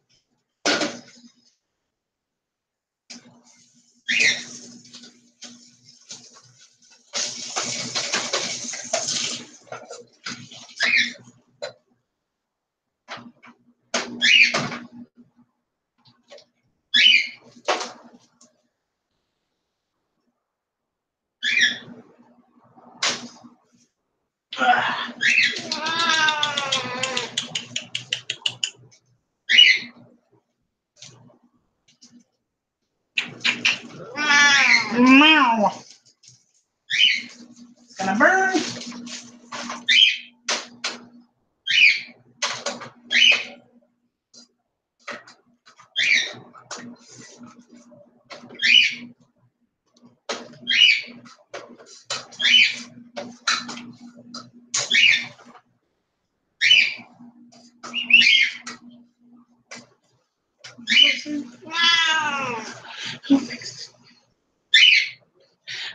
Meow. It's gonna burn.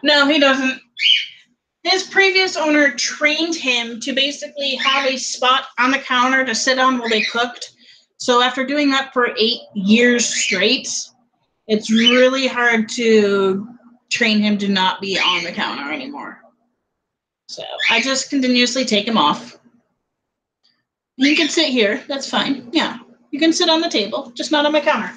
No, he doesn't. His previous owner trained him to basically have a spot on the counter to sit on while they cooked. So after doing that for 8 years straight, it's really hard to train him to not be on the counter anymore. So I just continuously take him off. You can sit here. That's fine. Yeah. You can sit on the table, just not on my counter.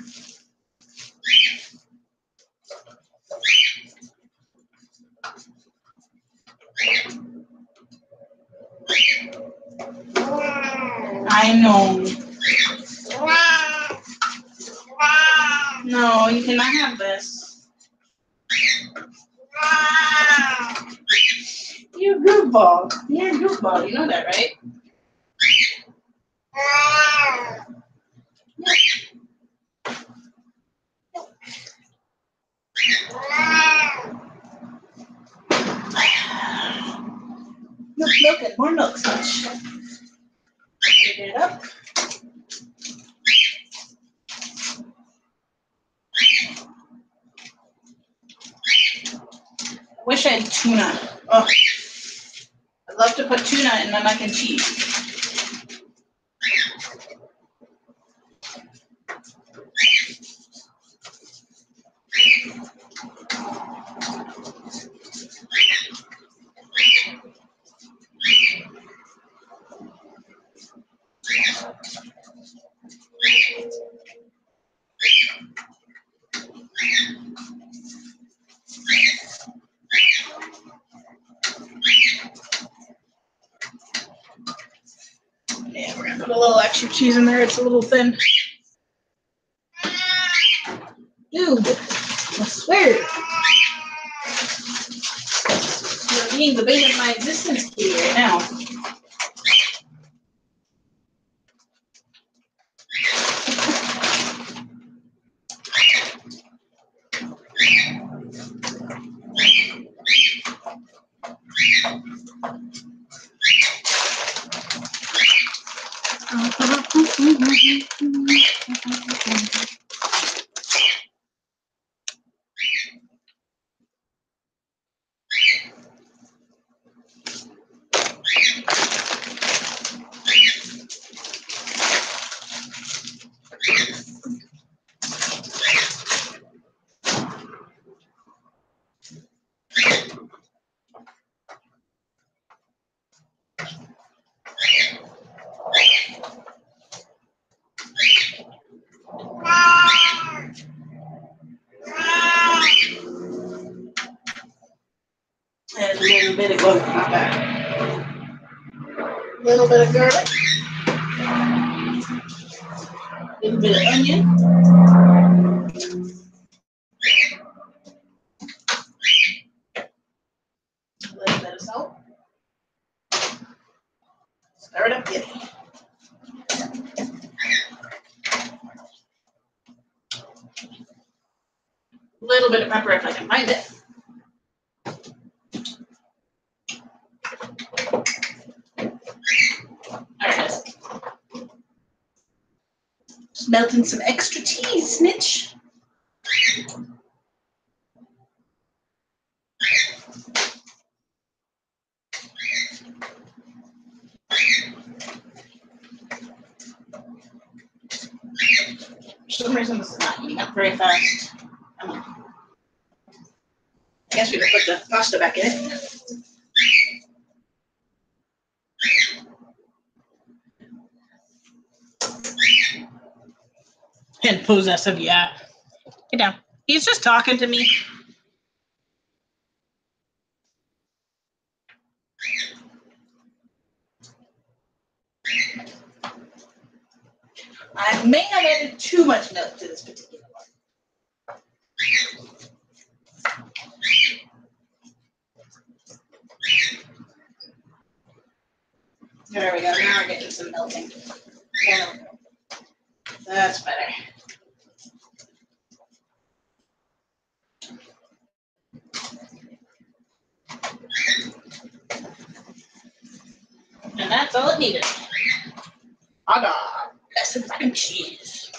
I know. No, you cannot have this. You're a goofball. You're a goofball. You know that, right? Milk and more milk, Snitch. Get it up. I wish I had tuna. Oh, I'd love to put tuna in my mac and cheese. Yeah, we're gonna put a little extra cheese in there. It's a little thin. Dude, I swear. You're being the bane of my existence here right now. And a little bit of garlic, not bad. A little bit of garlic. A little bit of onion. A little bit of salt. Stir it up, get it. A little bit of pepper if I can find it. There it is. Just melting some extra cheese, Snitch. For some reason, this is not heating up very fast. Come on. I guess we could put the pasta back in it. And possessive, yeah. Get down. He's just talking to me. I may have added too much milk to this particular one. There we go. Now we're getting some melting. Yeah. That's better. And that's all it needed. I got blessed mac and cheese.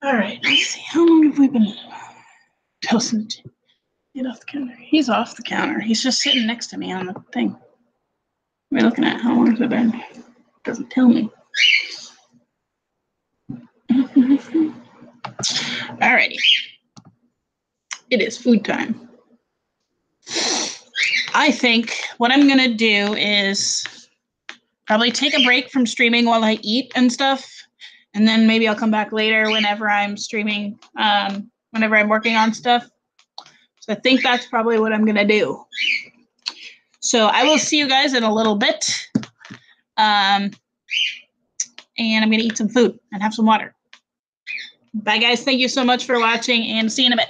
All right, let's see. How long have we been toasting? Get off the counter. He's off the counter. He's just sitting next to me on the thing. What are we looking at? How long has it been? It doesn't tell me. Alrighty. It is food time. I think what I'm going to do is probably take a break from streaming while I eat and stuff. And then maybe I'll come back later whenever I'm streaming, whenever I'm working on stuff. So I think that's probably what I'm going to do. So I will see you guys in a little bit. And I'm going to eat some food and have some water. Bye, guys. Thank you so much for watching, and see you in a bit.